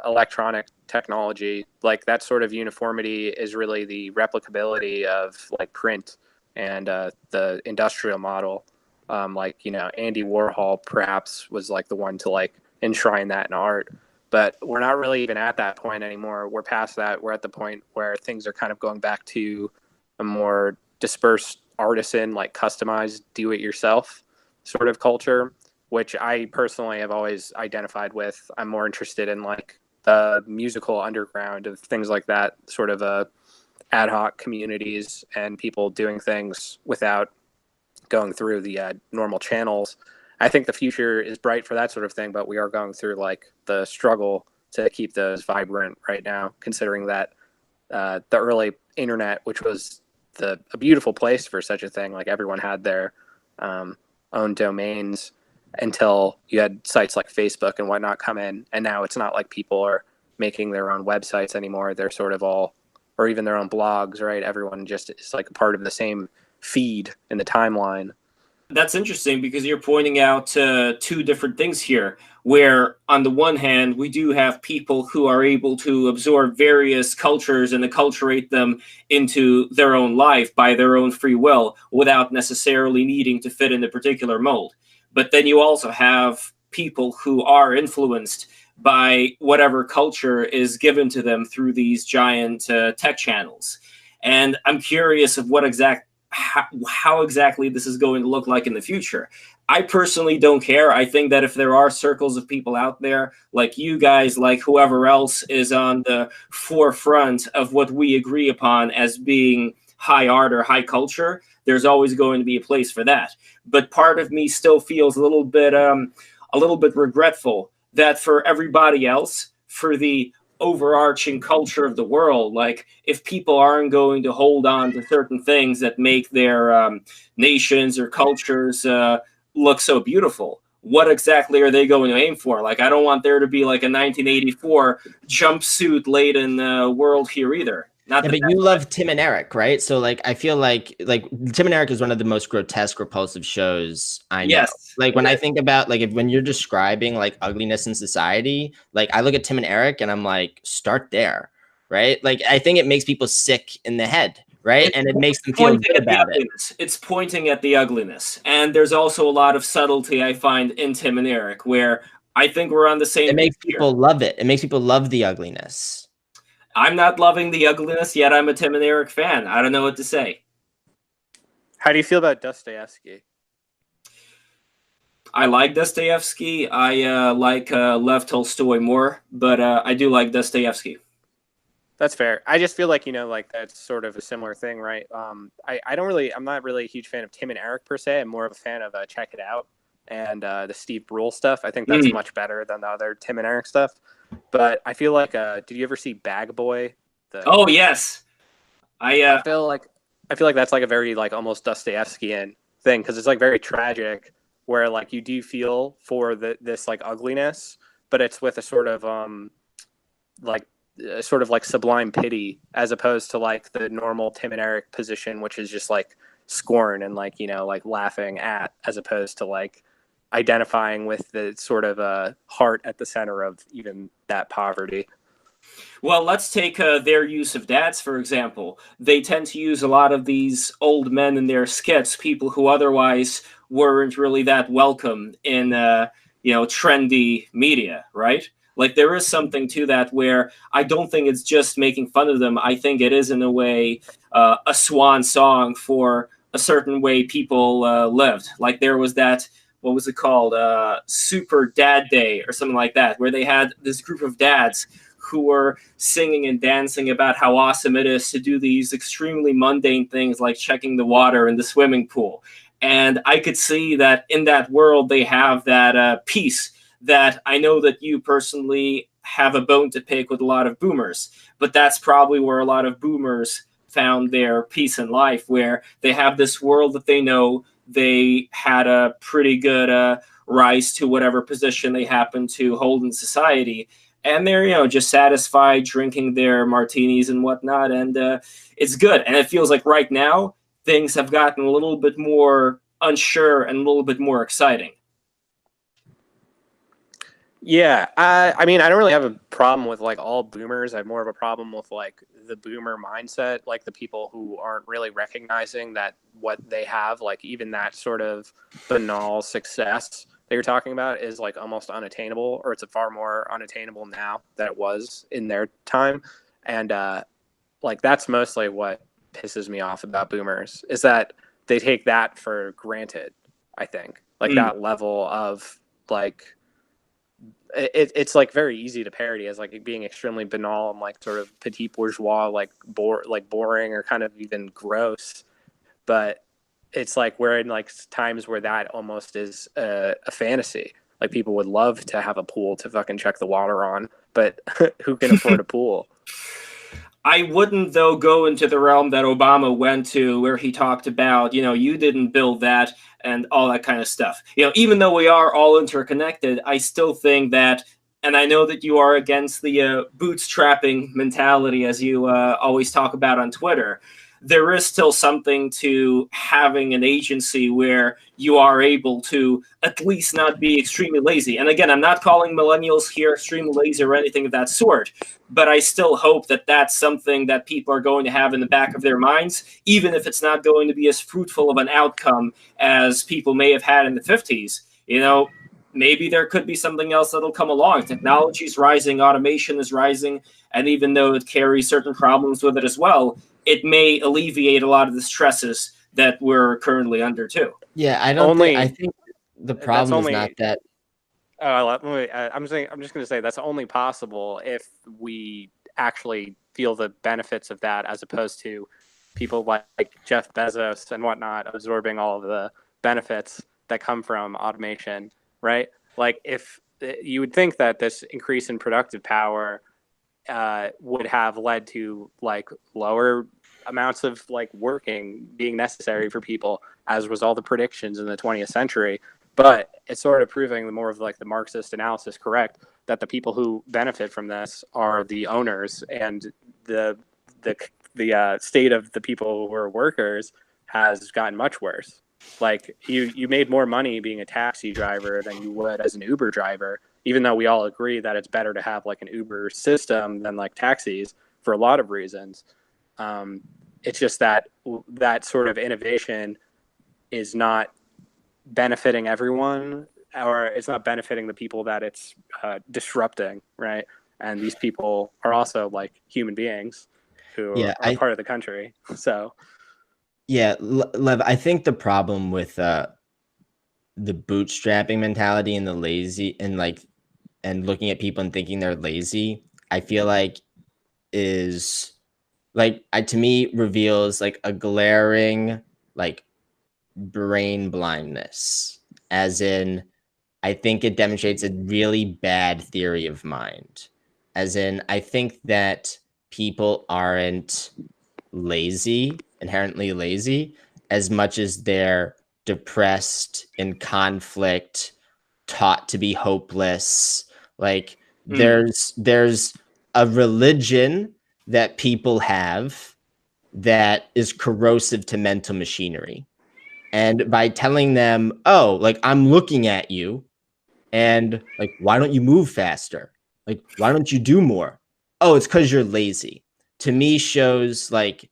electronic technology. Like, that sort of uniformity is really the replicability of like print and the industrial model. Like, you know, Andy Warhol perhaps was like the one to like enshrine that in art, but we're not really even at that point anymore. We're past that. We're at the point where things are kind of going back to a more dispersed, artisan, like customized, do-it-yourself sort of culture, which I personally have always identified with. I'm more interested in like the musical underground of things like that, sort of ad hoc communities and people doing things without going through the normal channels. I think the future is bright for that sort of thing, but we are going through like the struggle to keep those vibrant right now, considering that the early internet, which was a beautiful place for such a thing, like everyone had their own domains until you had sites like Facebook and whatnot come in, and now it's not like people are making their own websites anymore. They're sort of all, or even their own blogs, right? Everyone just is like a part of the same feed in the timeline. That's interesting because you're pointing out two different things here, where on the one hand, we do have people who are able to absorb various cultures and acculturate them into their own life by their own free will without necessarily needing to fit in a particular mold. but then you also have people who are influenced by whatever culture is given to them through these giant tech channels. And I'm curious of how exactly this is going to look like in the future. I personally don't care. I think that if there are circles of people out there like you guys, like whoever else is on the forefront of what we agree upon as being high art or high culture, there's always going to be a place for that. But part of me still feels a little bit regretful that for everybody else, for the overarching culture of the world, like if people aren't going to hold on to certain things that make their nations or cultures look so beautiful, what exactly are they going to aim for? Like, I don't want there to be like a 1984 jumpsuit laden world here either. Not Yeah, but you love Tim and Eric, right? So like, I feel like Tim and Eric is one of the most grotesque, repulsive shows I know. Yes. Like when I think about like when you're describing like ugliness in society, like I look at Tim and Eric and I'm like, start there, right? Like I think it makes people sick in the head, right? And it makes them feel good about it. It's pointing at the ugliness, and there's also a lot of subtlety I find in Tim and Eric, where I think we're on the same. It makes people love it. It makes people love the ugliness. I'm not loving the ugliness yet. I'm a Tim and Eric fan. I don't know what to say. How do you feel about Dostoevsky? I like Dostoevsky. I like Lev Tolstoy more, but I do like Dostoevsky. That's fair. I just feel like, like that's sort of a similar thing, right? I'm not really a huge fan of Tim and Eric per se. I'm more of a fan of Check It Out and the Steve Brule stuff. I think that's much better than the other Tim and Eric stuff. But I feel like, did you ever see Bag Boy? Oh yes, I feel like that's like a very like almost Dostoevskian thing, because it's like very tragic, where like you do feel for this like ugliness, but it's with a sort of like sublime pity, as opposed to like the normal Tim and Eric position, which is just like scorn and like like laughing at, as opposed to like identifying with the sort of heart at the center of even that poverty. Well, let's take their use of dads, for example. They tend to use a lot of these old men in their skits, people who otherwise weren't really that welcome in, trendy media, right? Like, there is something to that where I don't think it's just making fun of them. I think it is, in a way, a swan song for a certain way people lived. Like, there was that, what was it called? Super Dad Day or something like that, where they had this group of dads who were singing and dancing about how awesome it is to do these extremely mundane things like checking the water in the swimming pool. And I could see that in that world, they have that peace that I know that you personally have a bone to pick with a lot of boomers, but that's probably where a lot of boomers found their peace in life, where they have this world that they know. They had a pretty good rise to whatever position they happen to hold in society. And they're, just satisfied drinking their martinis and whatnot. And it's good. And it feels like right now, things have gotten a little bit more unsure and a little bit more exciting. Yeah, I mean, I don't really have a problem with like all boomers. I have more of a problem with like the boomer mindset, like the people who aren't really recognizing that what they have, like even that sort of banal success that you're talking about is like almost unattainable, or it's a far more unattainable now than it was in their time. And like that's mostly what pisses me off about boomers, is that they take that for granted. I think like that level of like, it's like very easy to parody as like being extremely banal and like sort of petit bourgeois, like boring or kind of even gross. But it's like we're in like times where that almost is a fantasy. Like people would love to have a pool to fucking check the water on, but who can afford a pool? I wouldn't, though, go into the realm that Obama went to, where he talked about, you didn't build that and all that kind of stuff. Even though we are all interconnected, I still think that, and I know that you are against the bootstrapping mentality, as you always talk about on Twitter. There is still something to having an agency where you are able to at least not be extremely lazy. And again, I'm not calling millennials here extremely lazy or anything of that sort, but I still hope that that's something that people are going to have in the back of their minds, even if it's not going to be as fruitful of an outcome as people may have had in the 50s. you know, maybe there could be something else that'll come along. Technology's rising, automation is rising, and even though it carries certain problems with it as well, it may alleviate a lot of the stresses that we're currently under too. Yeah, I think the problem is not that. I'm just going to say that's only possible if we actually feel the benefits of that, as opposed to people like Jeff Bezos and whatnot absorbing all of the benefits that come from automation, right? Like, if you would think that this increase in productive power would have led to like lower amounts of like working being necessary for people, as was all the predictions in the 20th century. But it's sort of proving the more of like the Marxist analysis correct, that the people who benefit from this are the owners, and the state of the people who are workers has gotten much worse. Like, you made more money being a taxi driver than you would as an Uber driver, even though we all agree that it's better to have like an Uber system than like taxis for a lot of reasons. It's just that sort of innovation is not benefiting everyone, or it's not benefiting the people that it's disrupting, right? And these people are also like human beings who are part of the country. So yeah, Lev, I think the problem with the bootstrapping mentality and the lazy and looking at people and thinking they're lazy, I feel like is like, to me, reveals like a glaring like brain blindness, as in, I think it demonstrates a really bad theory of mind, as in, I think that people aren't inherently lazy, as much as they're depressed, in conflict, taught to be hopeless. Like, there's a religion that people have that is corrosive to mental machinery. And by telling them, oh, like, I'm looking at you, and like, why don't you move faster? Like, why don't you do more? Oh, it's because you're lazy. To me, shows like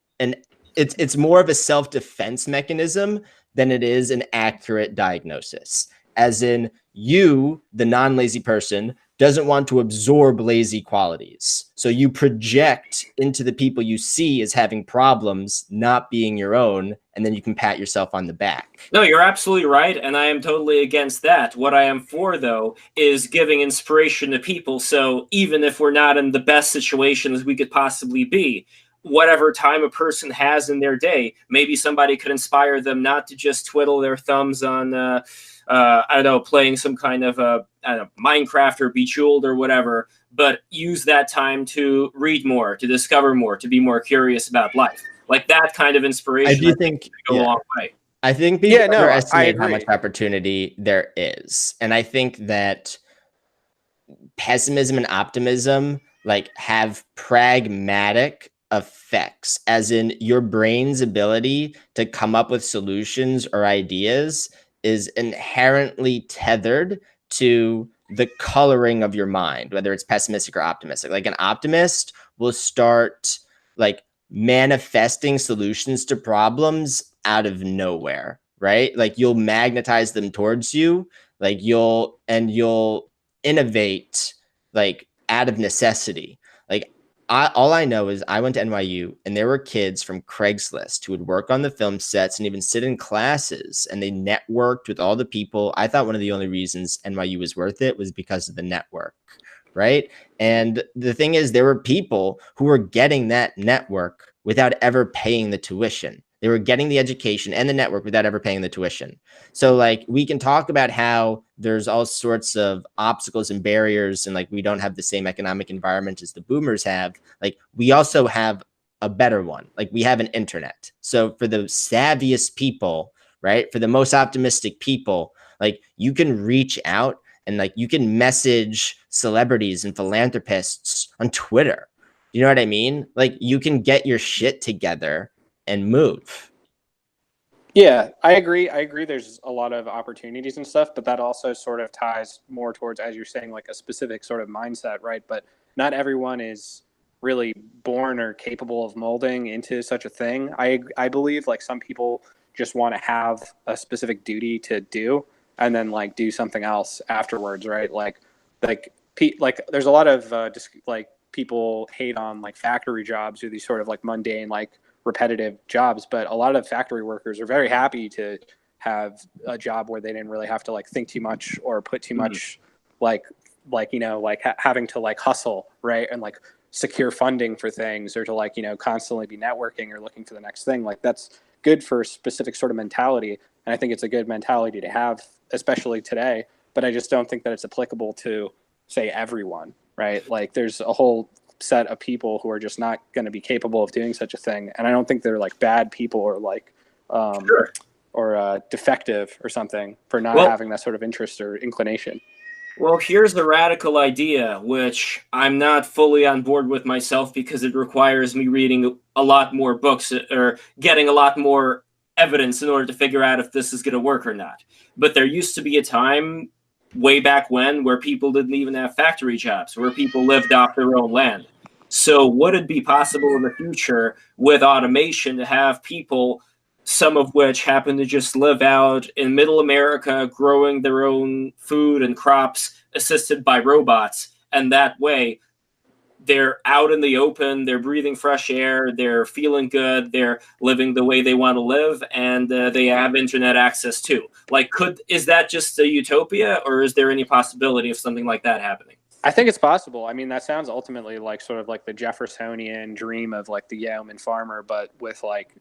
it's more of a self-defense mechanism than it is an accurate diagnosis. As in, you, the non-lazy person, doesn't want to absorb lazy qualities. So you project into the people you see as having problems not being your own, and then you can pat yourself on the back. No, you're absolutely right, and I am totally against that. What I am for, though, is giving inspiration to people. So even if we're not in the best situations we could possibly be, whatever time a person has in their day, maybe somebody could inspire them not to just twiddle their thumbs on I don't know, playing some kind of Minecraft or Bejeweled or whatever, but use that time to read more, to discover more, to be more curious about life. Like, that kind of inspiration, I do think go a long way. I think people underestimate how much opportunity there is. And I think that pessimism and optimism like have pragmatic effects, as in, your brain's ability to come up with solutions or ideas is inherently tethered to the coloring of your mind, whether it's pessimistic or optimistic. Like, an optimist will start like manifesting solutions to problems out of nowhere, right? Like, you'll magnetize them towards you, like you'll innovate like out of necessity. Like, all I know is I went to NYU, and there were kids from Craigslist who would work on the film sets and even sit in classes, and they networked with all the people. I thought one of the only reasons NYU was worth it was because of the network, right? And the thing is, there were people who were getting that network without ever paying the tuition. They were getting the education and the network without ever paying the tuition. So like, we can talk about how there's all sorts of obstacles and barriers, and like, we don't have the same economic environment as the boomers have. Like, we also have a better one. Like, we have an internet. So for the savviest people, right, for the most optimistic people, like, you can reach out and like, you can message celebrities and philanthropists on Twitter. You know what I mean? Like, you can get your shit together and move. Yeah, I agree. There's a lot of opportunities and stuff, but that also sort of ties more towards, as you're saying, like a specific sort of mindset, right? But not everyone is really born or capable of molding into such a thing. I believe like some people just want to have a specific duty to do, and then like do something else afterwards, right? Like there's a lot of like people hate on like factory jobs or these sort of like mundane, like repetitive jobs, but a lot of factory workers are very happy to have a job where they didn't really have to like think too much or put too much like having to like hustle, right? And like secure funding for things, or to like, constantly be networking or looking for the next thing. Like that's good for a specific sort of mentality. And I think it's a good mentality to have, especially today, but I just don't think that it's applicable to say everyone, right? Like there's a whole set of people who are just not going to be capable of doing such a thing. And I don't think they're like bad people or like, or defective or something for not having that sort of interest or inclination. Well, here's the radical idea, which I'm not fully on board with myself because it requires me reading a lot more books or getting a lot more evidence in order to figure out if this is going to work or not. But there used to be a time way back when where people didn't even have factory jobs, where people lived off their own land. So would it be possible in the future with automation to have people, some of which happen to just live out in middle America, growing their own food and crops, assisted by robots? And that way, they're out in the open, they're breathing fresh air, they're feeling good, they're living the way they want to live, and they have internet access too. Like, is that just a utopia, or is there any possibility of something like that happening? I think it's possible. I mean, that sounds ultimately like sort of like the Jeffersonian dream of like the yeoman farmer, but with like,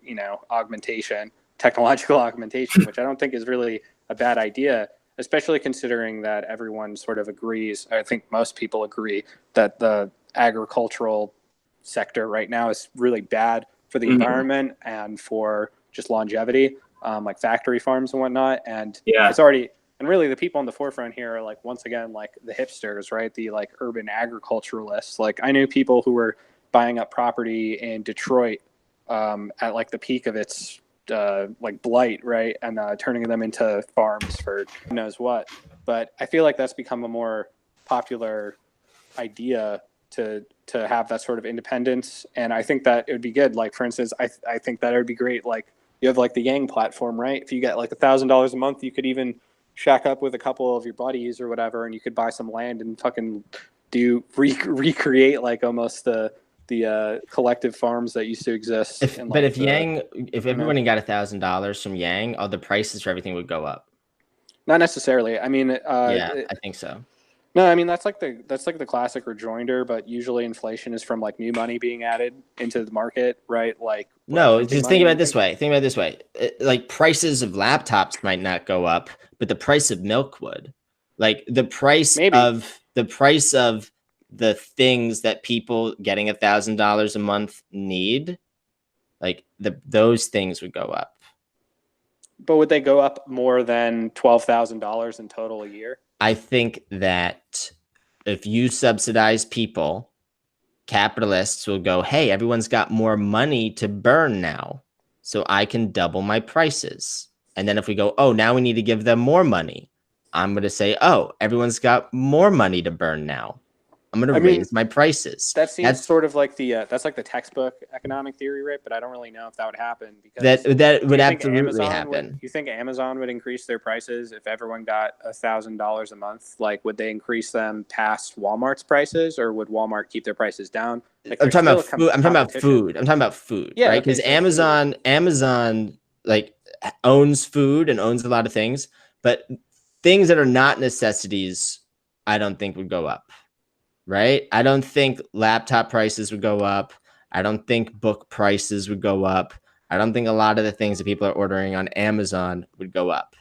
augmentation, technological augmentation, which I don't think is really a bad idea, especially considering that everyone sort of agrees. I think most people agree that the agricultural sector right now is really bad for the environment and for just longevity, like factory farms and whatnot. And it's already, and really the people on the forefront here are like, once again, like the hipsters, right? The like urban agriculturalists. Like I knew people who were buying up property in Detroit at like the peak of its like blight, right? And turning them into farms for who knows what. But I feel like that's become a more popular idea to have that sort of independence. And I think that it would be good. Like, for instance, I think that it would be great. Like you have like the Yang platform, right? If you get like $1,000 a month, you could even shack up with a couple of your buddies or whatever, and you could buy some land and fucking recreate like almost the collective farms that used to exist. If everyone got $1,000 from Yang, all the prices for everything would go up. Not necessarily. I mean, I think so. No, I mean that's like the classic rejoinder, but usually inflation is from like new money being added into the market, right? Like no, just think about it this way. Think about it this way. Like prices of laptops might not go up, but the price of milk would. Like the price of the things that people getting $1,000 a month need, like those things would go up. But would they go up more than $12,000 in total a year? I think that if you subsidize people, capitalists will go, hey, everyone's got more money to burn now, so I can double my prices. And then if we go, oh, now we need to give them more money, I'm going to say, oh, everyone's got more money to burn now, I'm going to raise my prices. That seems sort of like that's like the textbook economic theory, right? But I don't really know if that would happen, because that would absolutely happen. You think Amazon would increase their prices if everyone got $1,000 a month? Like, would they increase them past Walmart's prices, or would Walmart keep their prices down? Like, I'm talking about food. I'm talking about food, yeah, right? Because Amazon like owns food and owns a lot of things, but things that are not necessities, I don't think would go up. Right? I don't think laptop prices would go up. I don't think book prices would go up. I don't think a lot of the things that people are ordering on Amazon would go up.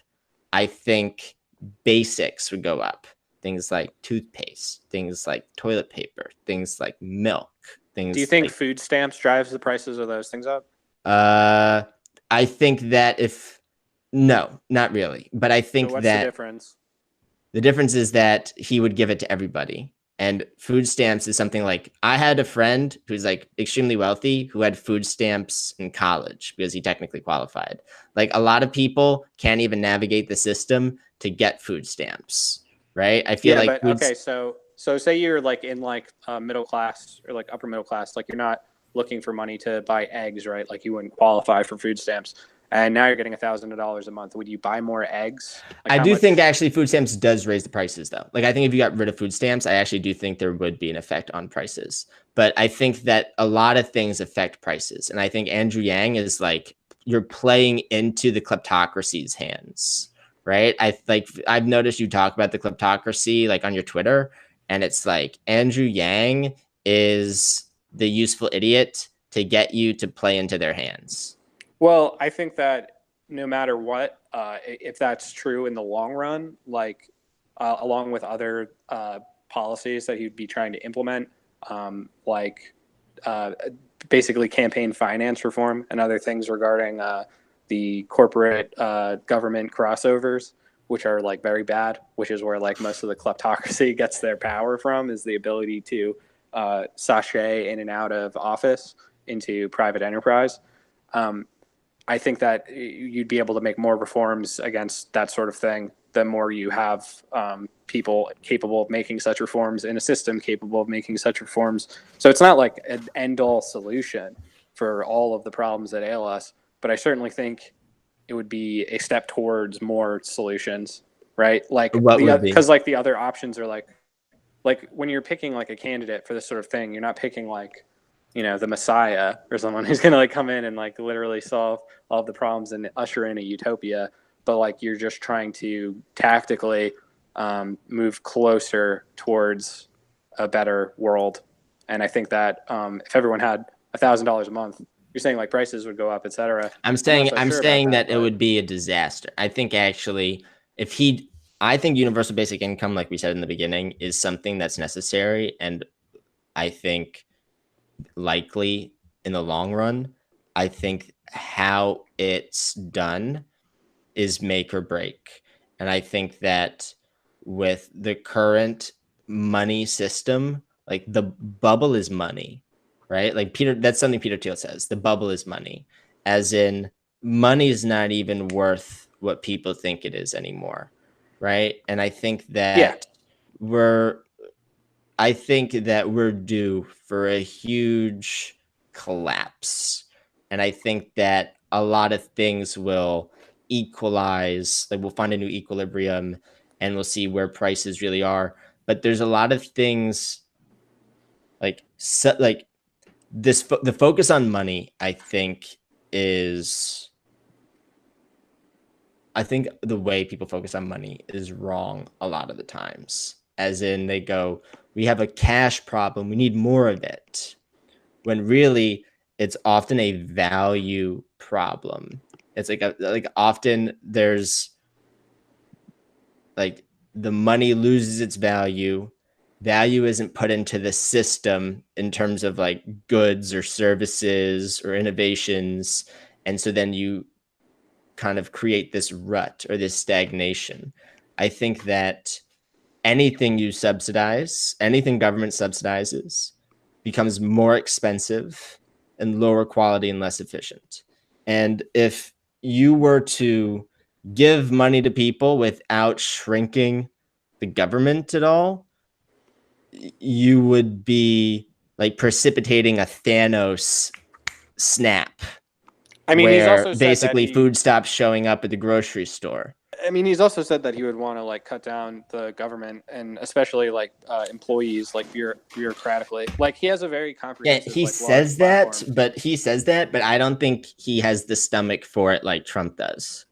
I think basics would go up. Things like toothpaste, things like toilet paper, things like milk. Do you think food stamps drives the prices of those things up? I think that no, not really. But I think what's that the difference? The difference is that he would give it to everybody. And food stamps is something like, I had a friend who's like extremely wealthy who had food stamps in college because he technically qualified. Like a lot of people can't even navigate the system to get food stamps, right? I feel like okay, so say you're like in like middle class or like upper middle class, like you're not looking for money to buy eggs, right? Like you wouldn't qualify for food stamps. and now you're getting $1,000 a month. Would you buy more eggs? Like, I how do much- think actually food stamps does raise the prices though. Like I think if you got rid of food stamps, I actually do think there would be an effect on prices. But I think that a lot of things affect prices. And I think Andrew Yang is like, you're playing into the kleptocracy's hands, right? I've noticed you talk about the kleptocracy like on your Twitter, and it's like Andrew Yang is the useful idiot to get you to play into their hands. Well, I think that no matter what, if that's true in the long run, like along with other policies that he'd be trying to implement, like basically campaign finance reform and other things regarding the corporate government crossovers, which are like very bad, which is where like most of the kleptocracy gets their power from, is the ability to sashay in and out of office into private enterprise. I think that you'd be able to make more reforms against that sort of thing the more you have people capable of making such reforms in a system capable of making such reforms. So it's not like an end-all solution for all of the problems that ail us, but I certainly think it would be a step towards more solutions, right? Like because like the other options are like when you're picking like a candidate for this sort of thing, you're not picking like, you know, the Messiah or someone who's going to like come in and like literally solve all of the problems and usher in a utopia. But like you're just trying to tactically move closer towards a better world. And I think that if everyone had $1,000 a month, you're saying like prices would go up, et cetera. I'm saying that it would be a disaster. I think actually I think universal basic income, like we said in the beginning, is something that's necessary. And I think likely in the long run, I think how it's done is make or break. And I think that with the current money system, like the bubble is money, right? Like that's something Peter Thiel says. The bubble is money, as in money is not even worth what people think it is anymore, right? And I think that we're due for a huge collapse. And I think that a lot of things will equalize, like we'll find a new equilibrium and we'll see where prices really are. But there's a lot of things the focus on money, I think the way people focus on money is wrong a lot of the times. As in they go, we have a cash problem, we need more of it. When really it's often a value problem. It's often there's like the money loses its value. Value isn't put into the system in terms of like goods or services or innovations. And so then you kind of create this rut or this stagnation. I think that anything government subsidizes becomes more expensive and lower quality and less efficient. And if you were to give money to people without shrinking the government at all, you would be like precipitating a Thanos snap. I mean, he's also basically food stops showing up at the grocery store. I mean, he's also said that he would want to like cut down the government and especially like employees, like bureaucratically. Like he has a very comprehensive. Yeah, he says that, but I don't think he has the stomach for it like Trump does.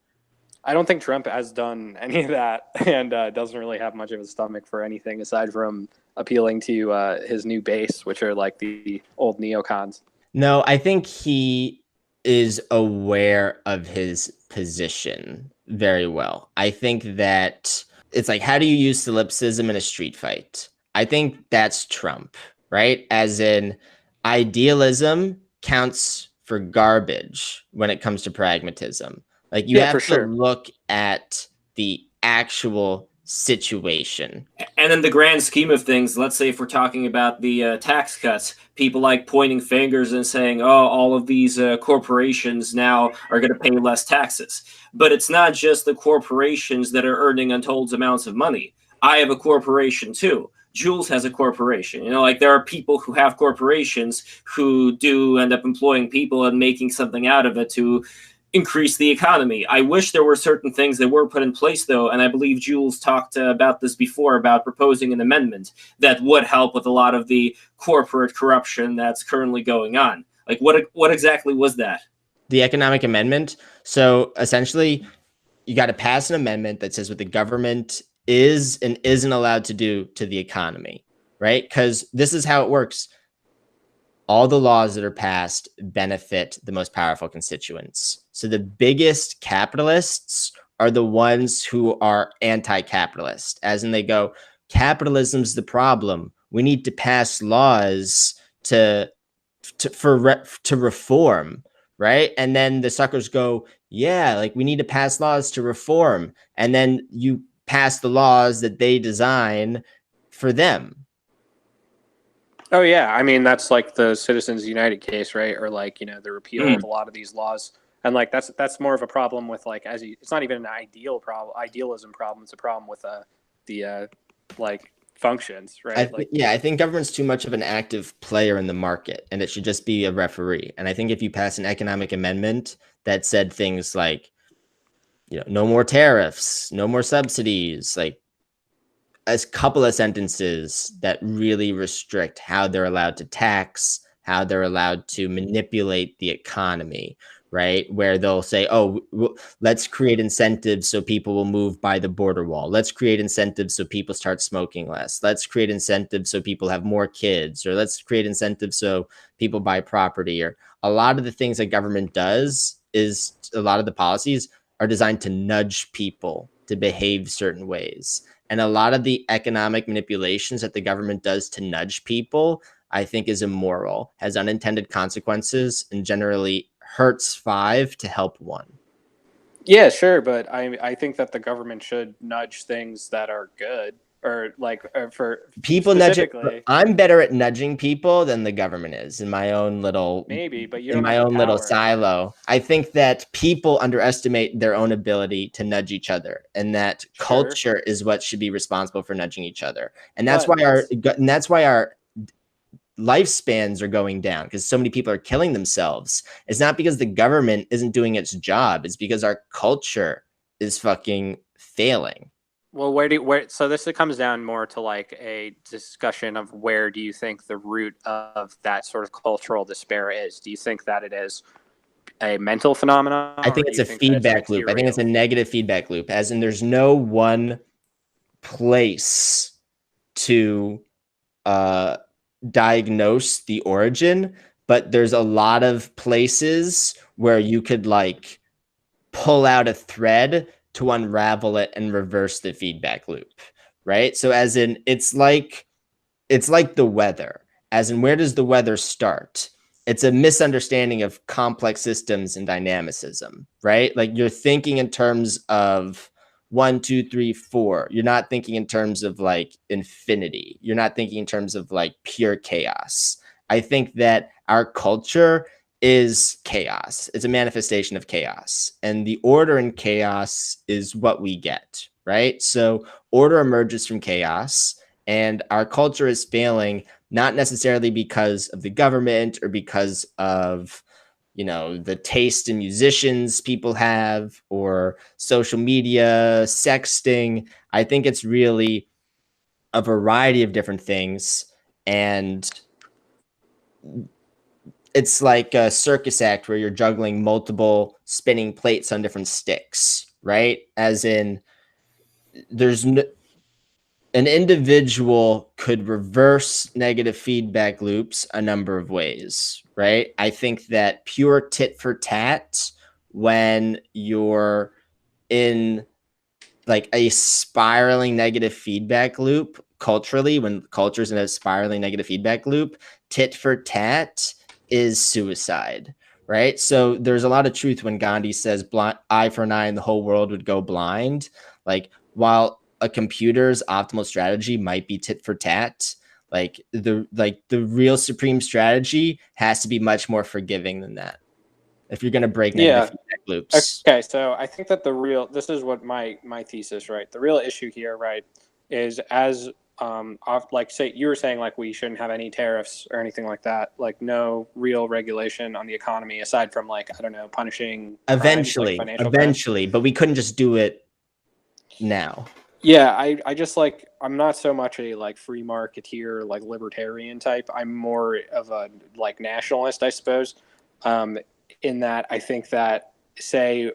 I don't think Trump has done any of that and doesn't really have much of a stomach for anything aside from appealing to his new base, which are like the old neocons. No, I think he is aware of his position very well. I think that it's like, how do you use solipsism in a street fight? I think that's Trump, right? As in, idealism counts for garbage when it comes to pragmatism. Like you have to look at the actual situation. And in the grand scheme of things, let's say if we're talking about the tax cuts, people like pointing fingers and saying, oh, all of these corporations now are going to pay less taxes. But it's not just the corporations that are earning untold amounts of money. I have a corporation too. Jules has a corporation. You know, like there are people who have corporations who do end up employing people and making something out of it to increase the economy. I wish there were certain things that were put in place, though, and I believe Jules talked about this before, about proposing an amendment that would help with a lot of the corporate corruption that's currently going on. Like, what exactly was that? The economic amendment. So essentially, you got to pass an amendment that says what the government is and isn't allowed to do to the economy, right? Because this is how it works. All the laws that are passed benefit the most powerful constituents. So the biggest capitalists are the ones who are anti-capitalist, as in they go, capitalism's the problem. We need to pass laws to reform, right? And then the suckers go, yeah, like we need to pass laws to reform. And then you pass the laws that they design for them. Oh yeah, I mean that's like the Citizens United case, right? Or like, you know, the repeal of a lot of these laws, and like that's more of a problem with like it's not even an idealism problem. It's a problem with the like functions, right? I think government's too much of an active player in the market, and it should just be a referee. And I think if you pass an economic amendment that said things like, you know, no more tariffs, no more subsidies, like a couple of sentences that really restrict how they're allowed to tax, how they're allowed to manipulate the economy, right? Where they'll say, oh, let's create incentives so people will move by the border wall. Let's create incentives so people start smoking less. Let's create incentives so people have more kids, or let's create incentives so people buy property. Or a lot of the things that government does is a lot of the policies are designed to nudge people to behave certain ways. And a lot of the economic manipulations that the government does to nudge people, I think, is immoral, has unintended consequences, and generally hurts 5 to help 1. Yeah, sure, but I think that the government should nudge things that are good, or like for people nudging. I'm better at nudging people than the government is in my own little but you in my own little silo. I think that people underestimate their own ability to nudge each other, and that culture is what should be responsible for nudging each other. And that's why our lifespans are going down, because so many people are killing themselves. It's not because the government isn't doing its job. It's because our culture is fucking failing. Well, so this comes down more to like a discussion of where do you think the root of that sort of cultural despair is? Do you think that it is a mental phenomenon? I think it's a feedback loop. I think it's a negative feedback loop, as in there's no one place to diagnose the origin, but there's a lot of places where you could like pull out a thread to unravel it and reverse the feedback loop, right? So as in, it's like the weather, as in, where does the weather start? It's a misunderstanding of complex systems and dynamicism, right? Like you're thinking in terms of 1, 2, 3, 4. You're not thinking in terms of like infinity. You're not thinking in terms of like pure chaos. I think that our culture is chaos. It's a manifestation of chaos, and the order in chaos is what we get, right? So order emerges from chaos, and our culture is failing, not necessarily because of the government or because of, you know, the taste in musicians people have, or social media, sexting. I think it's really a variety of different things, and it's like a circus act where you're juggling multiple spinning plates on different sticks, right? As in, an individual could reverse negative feedback loops a number of ways, right? I think that pure tit for tat, when you're in like a spiraling negative feedback loop culturally, when culture's in a spiraling negative feedback loop, tit for tat is suicide, right? So there's a lot of truth when Gandhi says eye for an eye and the whole world would go blind. Like, while a computer's optimal strategy might be tit for tat, like the real supreme strategy has to be much more forgiving than that if you're going to break negative feedback loops. Okay, so I think that this is what my thesis, right? The real issue here, right, is as like say you were saying like we shouldn't have any tariffs or anything like that, like no real regulation on the economy aside from like, I don't know, punishing crimes, like financial crimes. But we couldn't just do it now. Yeah, I just like, I'm not so much a like free marketeer, like libertarian type. I'm more of a like nationalist, I suppose. In that I think that say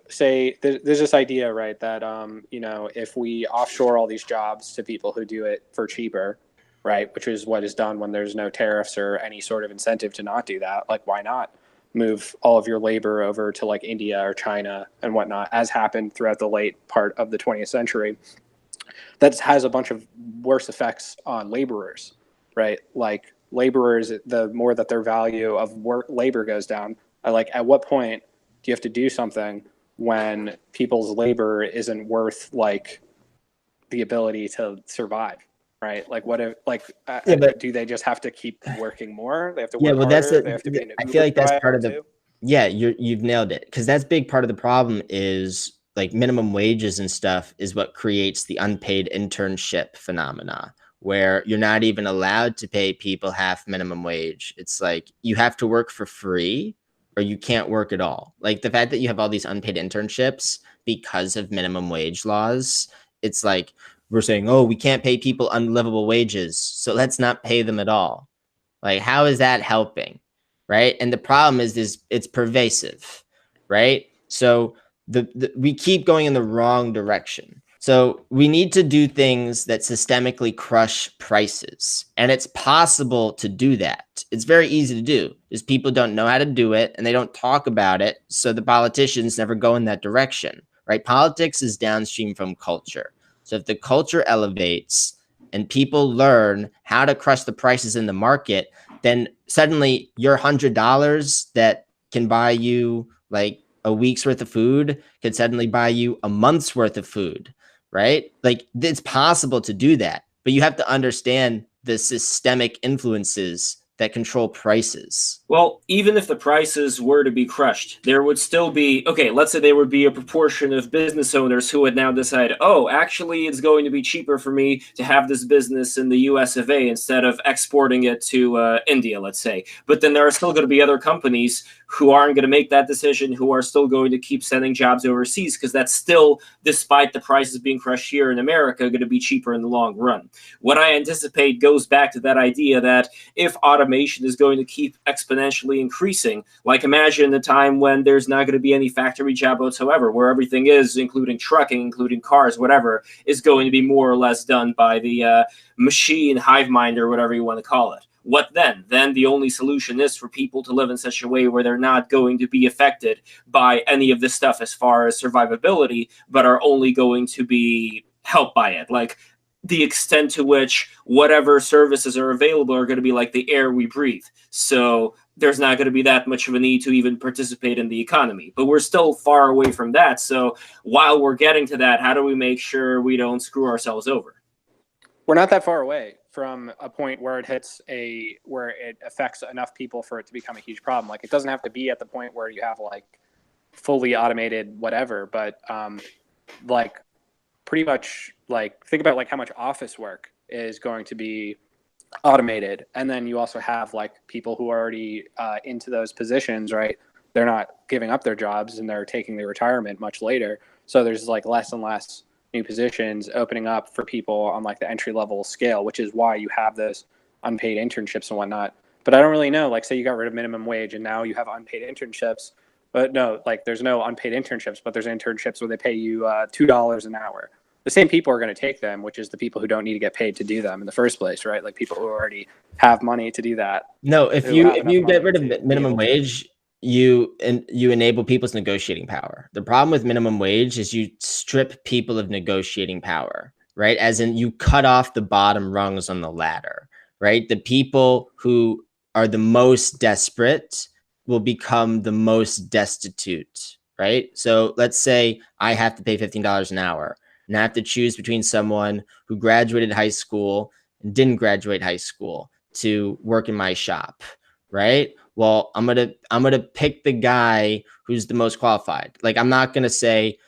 there's this idea, right, that you know, if we offshore all these jobs to people who do it for cheaper, right, which is what is done when there's no tariffs or any sort of incentive to not do that, like why not move all of your labor over to like India or China and whatnot, as happened throughout the late part of the 20th century. That has a bunch of worse effects on laborers, right? Like laborers, the more that their value of work labor goes down, like at what point do you have to do something when people's labor isn't worth like the ability to survive, right? Like what if like do they just have to keep working more? They have to work harder? They have to be an I feel like that's part of the too? Yeah, you've nailed it, because that's big part of the problem is like minimum wages and stuff is what creates the unpaid internship phenomena, where you're not even allowed to pay people half minimum wage. It's like you have to work for free or you can't work at all. Like the fact that you have all these unpaid internships because of minimum wage laws, it's like we're saying, oh, we can't pay people unlivable wages, so let's not pay them at all. Like, how is that helping? Right. And the problem is it's pervasive. Right. So we keep going in the wrong direction. So we need to do things that systemically crush prices. And it's possible to do that. It's very easy to do, is people don't know how to do it and they don't talk about it. So the politicians never go in that direction. Right. Politics is downstream from culture. So if the culture elevates and people learn how to crush the prices in the market, then suddenly your $100 that can buy you like a week's worth of food could suddenly buy you a month's worth of food, right? Like it's possible to do that, but you have to understand the systemic influences that control prices. Well, even if the prices were to be crushed, there would still be, okay, let's say there would be a proportion of business owners who would now decide, oh, actually, it's going to be cheaper for me to have this business in the US of A instead of exporting it to India, let's say. But then there are still going to be other companies who aren't going to make that decision, who are still going to keep sending jobs overseas, because that's still, despite the prices being crushed here in America, going to be cheaper in the long run. What I anticipate goes back to that idea that if automation is going to keep exponentially increasing, like imagine the time when there's not going to be any factory job whatsoever, where everything is, including trucking, including cars, whatever, is going to be more or less done by the machine, hive mind, or whatever you want to call it. What then? Then the only solution is for people to live in such a way where they're not going to be affected by any of this stuff as far as survivability, but are only going to be helped by it. Like the extent to which whatever services are available are going to be like the air we breathe. So there's not going to be that much of a need to even participate in the economy. But we're still far away from that. So while we're getting to that, how do we make sure we don't screw ourselves over? We're not that far away from a point where it where it affects enough people for it to become a huge problem. Like it doesn't have to be at the point where you have like fully automated whatever, but like pretty much like think about like how much office work is going to be automated, and then you also have like people who are already into those positions, right? They're not giving up their jobs and they're taking their retirement much later, so there's like less and less new positions opening up for people on like the entry level scale, which is why you have those unpaid internships and whatnot. But I don't really know, like say you got rid of minimum wage and now you have unpaid internships, but no, like there's no unpaid internships, but there's internships where they pay you $2 an hour. The same people are going to take them, which is the people who don't need to get paid to do them in the first place, right? Like people who already have money to do that. No, if you get rid of minimum wage, you enable people's negotiating power. The problem with minimum wage is you strip people of negotiating power, right? As in you cut off the bottom rungs on the ladder, right? The people who are the most desperate will become the most destitute, right? So let's say I have to pay $15 an hour. And I have to choose between someone who graduated high school and didn't graduate high school to work in my shop, right? Well, I'm gonna pick the guy who's the most qualified. Like I'm not gonna say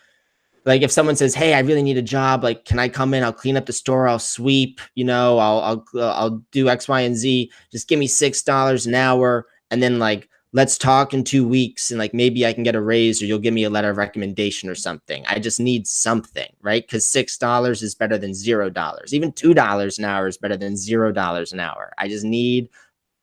like if someone says, "Hey, I really need a job. Like, can I come in? I'll clean up the store. I'll sweep. You know, I'll do X, Y, and Z. Just give me $6 an hour, and then like let's talk in 2 weeks, and like maybe I can get a raise, or you'll give me a letter of recommendation or something. I just need something, right? Because $6 is better than $0. Even $2 an hour is better than $0 an hour. I just need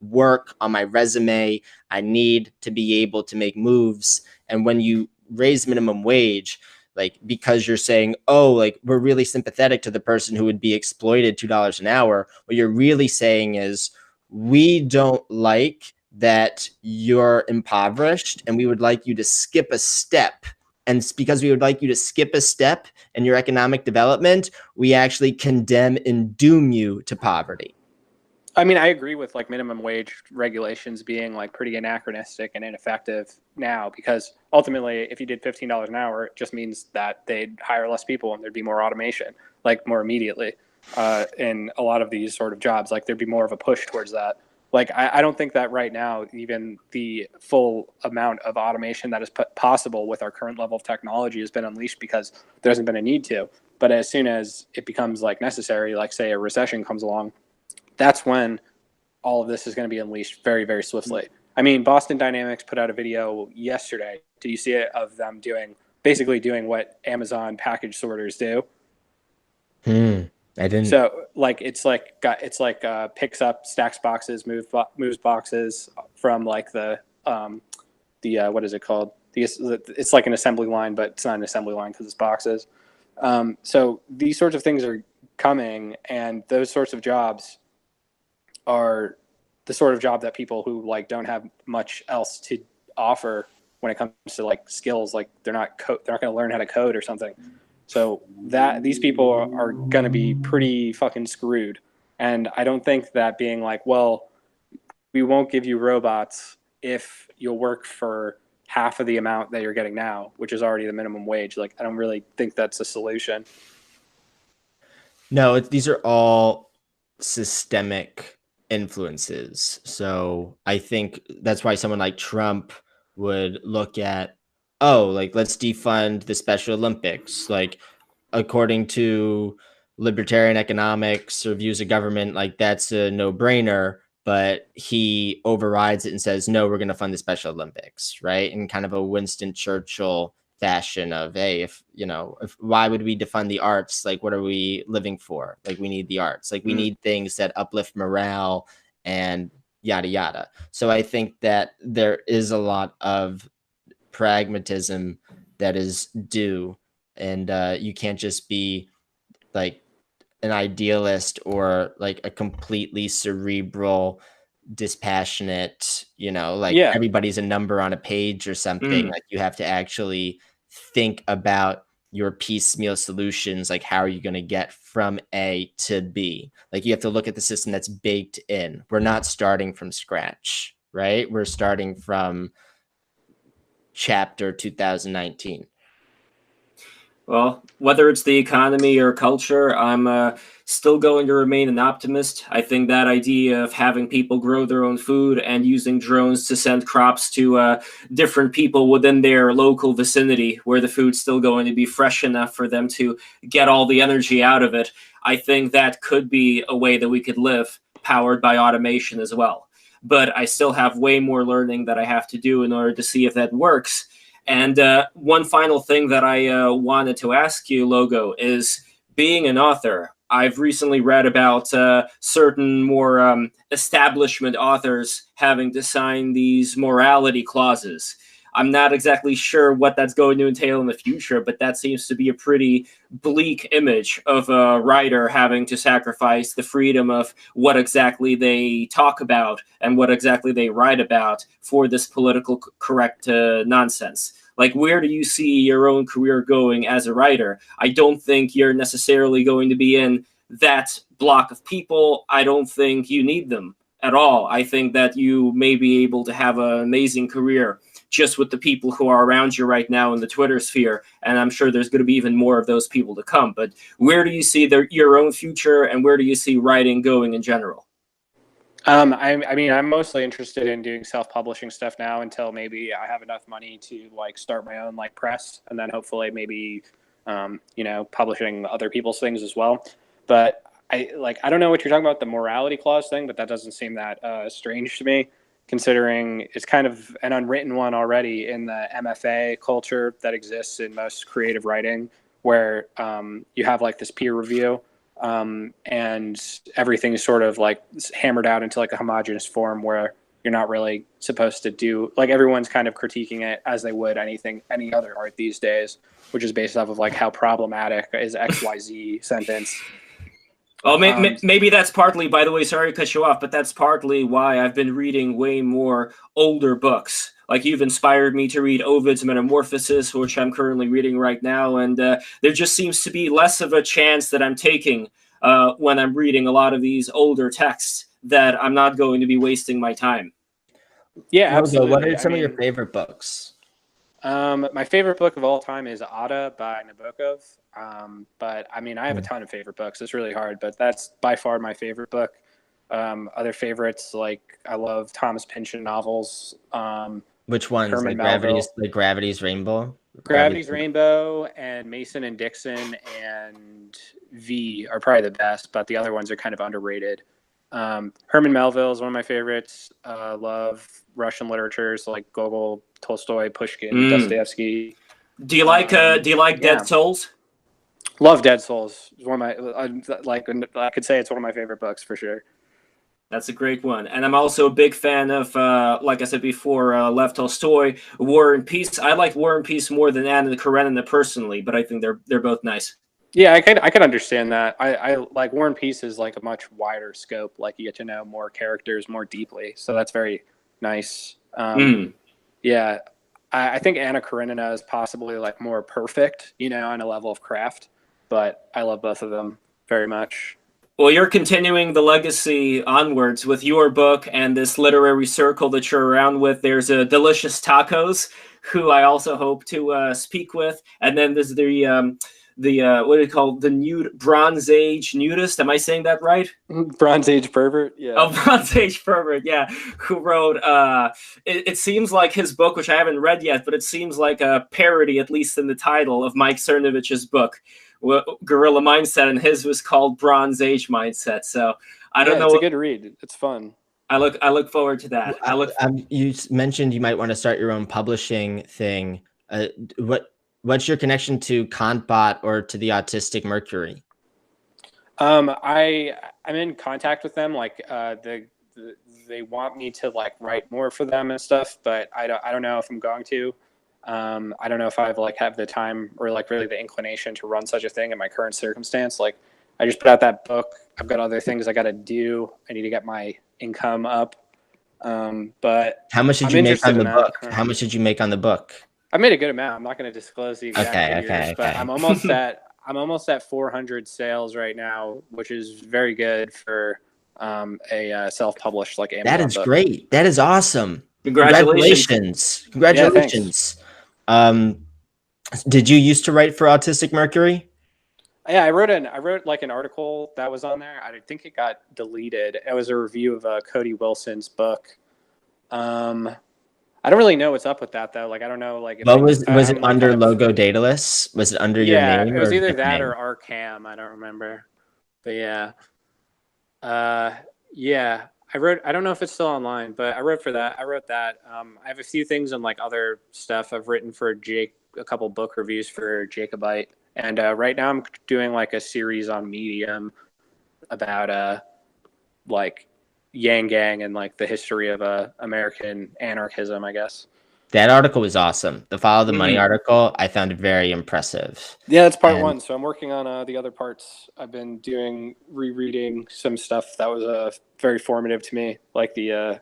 work on my resume. I need to be able to make moves. And when you raise minimum wage, like because you're saying, oh, like we're really sympathetic to the person who would be exploited $2 an hour, what you're really saying is we don't like that you're impoverished and we would like you to skip a step. And because we would like you to skip a step in your economic development, we actually condemn and doom you to poverty. I mean, I agree with like minimum wage regulations being like pretty anachronistic and ineffective now, because ultimately, if you did $15 an hour, it just means that they'd hire less people and there'd be more automation, like more immediately in a lot of these sort of jobs. Like there'd be more of a push towards that. Like I don't think that right now, even the full amount of automation that is possible with our current level of technology has been unleashed because there hasn't been a need to. But as soon as it becomes like necessary, like say a recession comes along, that's when all of this is going to be unleashed very, very swiftly. I mean, Boston Dynamics put out a video yesterday. Did you see it, of them basically doing what Amazon package sorters do? I didn't. So like it's like picks up, stacks boxes, moves boxes from like the what is it called? It's like an assembly line, but it's not an assembly line because it's boxes. So these sorts of things are coming, and those sorts of jobs are the sort of job that people who like don't have much else to offer when it comes to like skills, like they're not going to learn how to code or something. So that these people are going to be pretty fucking screwed. And I don't think that being like, well, we won't give you robots if you'll work for half of the amount that you're getting now, which is already the minimum wage. Like, I don't really think that's a solution. No, these are all systemic influences. So I think that's why someone like Trump would look at, oh, like let's defund the Special Olympics. Like according to libertarian economics or views of government, like that's a no-brainer. But he overrides it and says, no, we're going to fund the Special Olympics, right? In kind of a Winston Churchill fashion of, hey, why would we defund the arts? Like, what are we living for? Like, we need the arts. Like, we need things that uplift morale and yada yada. So I think that there is a lot of pragmatism that is due, and you can't just be like an idealist or like a completely cerebral, dispassionate, like everybody's a number on a page or something. Like you have to actually think about your piecemeal solutions. Like, how are you going to get from A to B? Like you have to look at the system that's baked in. We're not starting from scratch, right? We're starting from chapter 2019. Well, whether it's the economy or culture, I'm still going to remain an optimist. I think that idea of having people grow their own food and using drones to send crops to different people within their local vicinity, where the food's still going to be fresh enough for them to get all the energy out of it, I think that could be a way that we could live, powered by automation as well. But I still have way more learning that I have to do in order to see if that works. And one final thing that I wanted to ask you, Logo, is being an author. I've recently read about certain more establishment authors having to sign these morality clauses. I'm not exactly sure what that's going to entail in the future, but that seems to be a pretty bleak image of a writer having to sacrifice the freedom of what exactly they talk about and what exactly they write about for this political correct nonsense. Like, where do you see your own career going as a writer? I don't think you're necessarily going to be in that block of people. I don't think you need them at all. I think that you may be able to have an amazing career just with the people who are around you right now in the Twitter sphere. And I'm sure there's going to be even more of those people to come. But where do you see your own future, and where do you see writing going in general? I mean, I'm mostly interested in doing self-publishing stuff now until maybe I have enough money to like start my own like press, and then hopefully maybe publishing other people's things as well. But I don't know what you're talking about, the morality clause thing, but that doesn't seem that strange to me, considering it's kind of an unwritten one already in the MFA culture that exists in most creative writing, where you have like this peer review, and everything is sort of like hammered out into like a homogeneous form where you're not really supposed to do, like, everyone's kind of critiquing it as they would any other art these days, which is based off of like how problematic is XYZ sentence. Oh, maybe that's partly, by the way, sorry to cut you off, but that's partly why I've been reading way more older books. Like, you've inspired me to read Ovid's Metamorphosis, which I'm currently reading right now, and there just seems to be less of a chance that I'm taking when I'm reading a lot of these older texts, that I'm not going to be wasting my time. Yeah, absolutely. What are some of your favorite books? My favorite book of all time is Ada by Nabokov. But I mean, I have a ton of favorite books. It's really hard, but that's by far my favorite book. Other favorites, like, I love Thomas Pynchon novels. Which ones? Herman Gravity's Rainbow? Gravity's Rainbow and Mason and Dixon and V are probably the best, but the other ones are kind of underrated. Herman Melville is one of my favorites. Love Russian literatures like Gogol, Tolstoy, Pushkin, Dostoevsky. Do you like Dead Souls? Love Dead Souls. It's one of my, I could say it's one of my favorite books for sure. That's a great one. And I'm also a big fan of, like I said before, Lev Tolstoy, War and Peace. I like War and Peace more than Anna Karenina personally, but I think they're both nice. Yeah, I can understand that. I like War and Peace is like a much wider scope. Like, you get to know more characters more deeply. So that's very nice. Yeah, I think Anna Karenina is possibly like more perfect, on a level of craft. But I love both of them very much. Well, you're continuing the legacy onwards with your book and this literary circle that you're around with. There's Delicious Tacos, who I also hope to speak with. And then there's the what do you call the Bronze Age nudist? Am I saying that right? Bronze Age pervert, yeah. Oh, Bronze Age pervert, yeah. Who wrote? It seems like his book, which I haven't read yet, but it seems like a parody, at least in the title, of Mike Cernovich's book, Guerrilla Mindset, and his was called Bronze Age Mindset. So I don't know. It's a good read. It's fun. I look forward to that. You mentioned you might want to start your own publishing thing. What's your connection to Kantbot or to the Autistic Mercury? I'm in contact with them. Like, they want me to like write more for them and stuff, but I don't know if I'm going to. I don't know if I have the time or like really the inclination to run such a thing in my current circumstance. Like, I just put out that book. I've got other things I got to do. I need to get my income up. But how much did you make on the book? How much did you make on the book? I made a good amount. I'm not going to disclose the exact figures, but I'm almost at 400 sales right now, which is very good for a self-published like Amazon That is book. Great. That is awesome. Congratulations. Did you used to write for Autistic Mercury? Yeah, I wrote like an article that was on there. I think it got deleted. It was a review of Cody Wilson's book. I don't really know what's up with that though. Like, I don't know. Like, was it under logo Daedalus? Was it under your name? Yeah, it was either that or Arkham. I don't remember. But yeah, yeah. I don't know if it's still online, but I wrote for that. I wrote that. I have a few things on like other stuff. I've written for Jake, a couple book reviews for Jacobite, and right now I'm doing like a series on Medium about like Yang Gang and like the history of American anarchism, I guess. That article was awesome. The Follow the Money article, I found it very impressive. Yeah, that's part one. So I'm working on the other parts. I've been rereading some stuff that was very formative to me, like the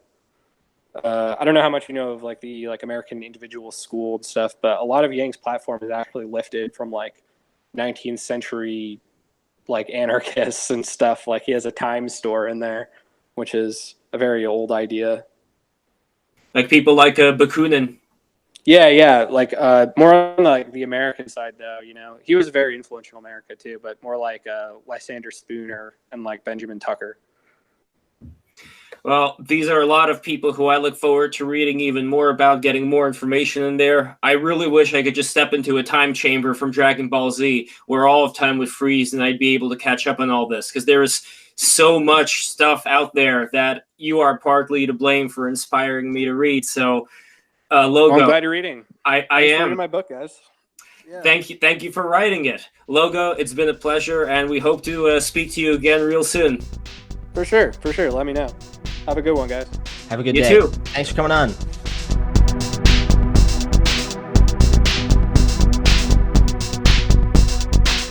I don't know how much you know of like the American Individual School and stuff, but a lot of Yang's platform is actually lifted from like 19th century like anarchists and stuff. Like, he has a time store in there, which is a very old idea. Like people like Bakunin. Yeah, like more on like the American side though. He was very influential in America too, but more like Lysander Spooner and like Benjamin Tucker. Well, these are a lot of people who I look forward to reading even more about, getting more information in there. I really wish I could just step into a time chamber from Dragon Ball Z where all of time would freeze and I'd be able to catch up on all this, because there is so much stuff out there that you are partly to blame for inspiring me to read. So, Logo, Well, I'm glad you're reading. I Thanks for am. reading my book, guys. Yeah. Thank you for writing it. Logo, it's been a pleasure, and we hope to speak to you again real soon. For sure. Let me know. Have a good one, guys. Have a good You day. too. Thanks for coming on.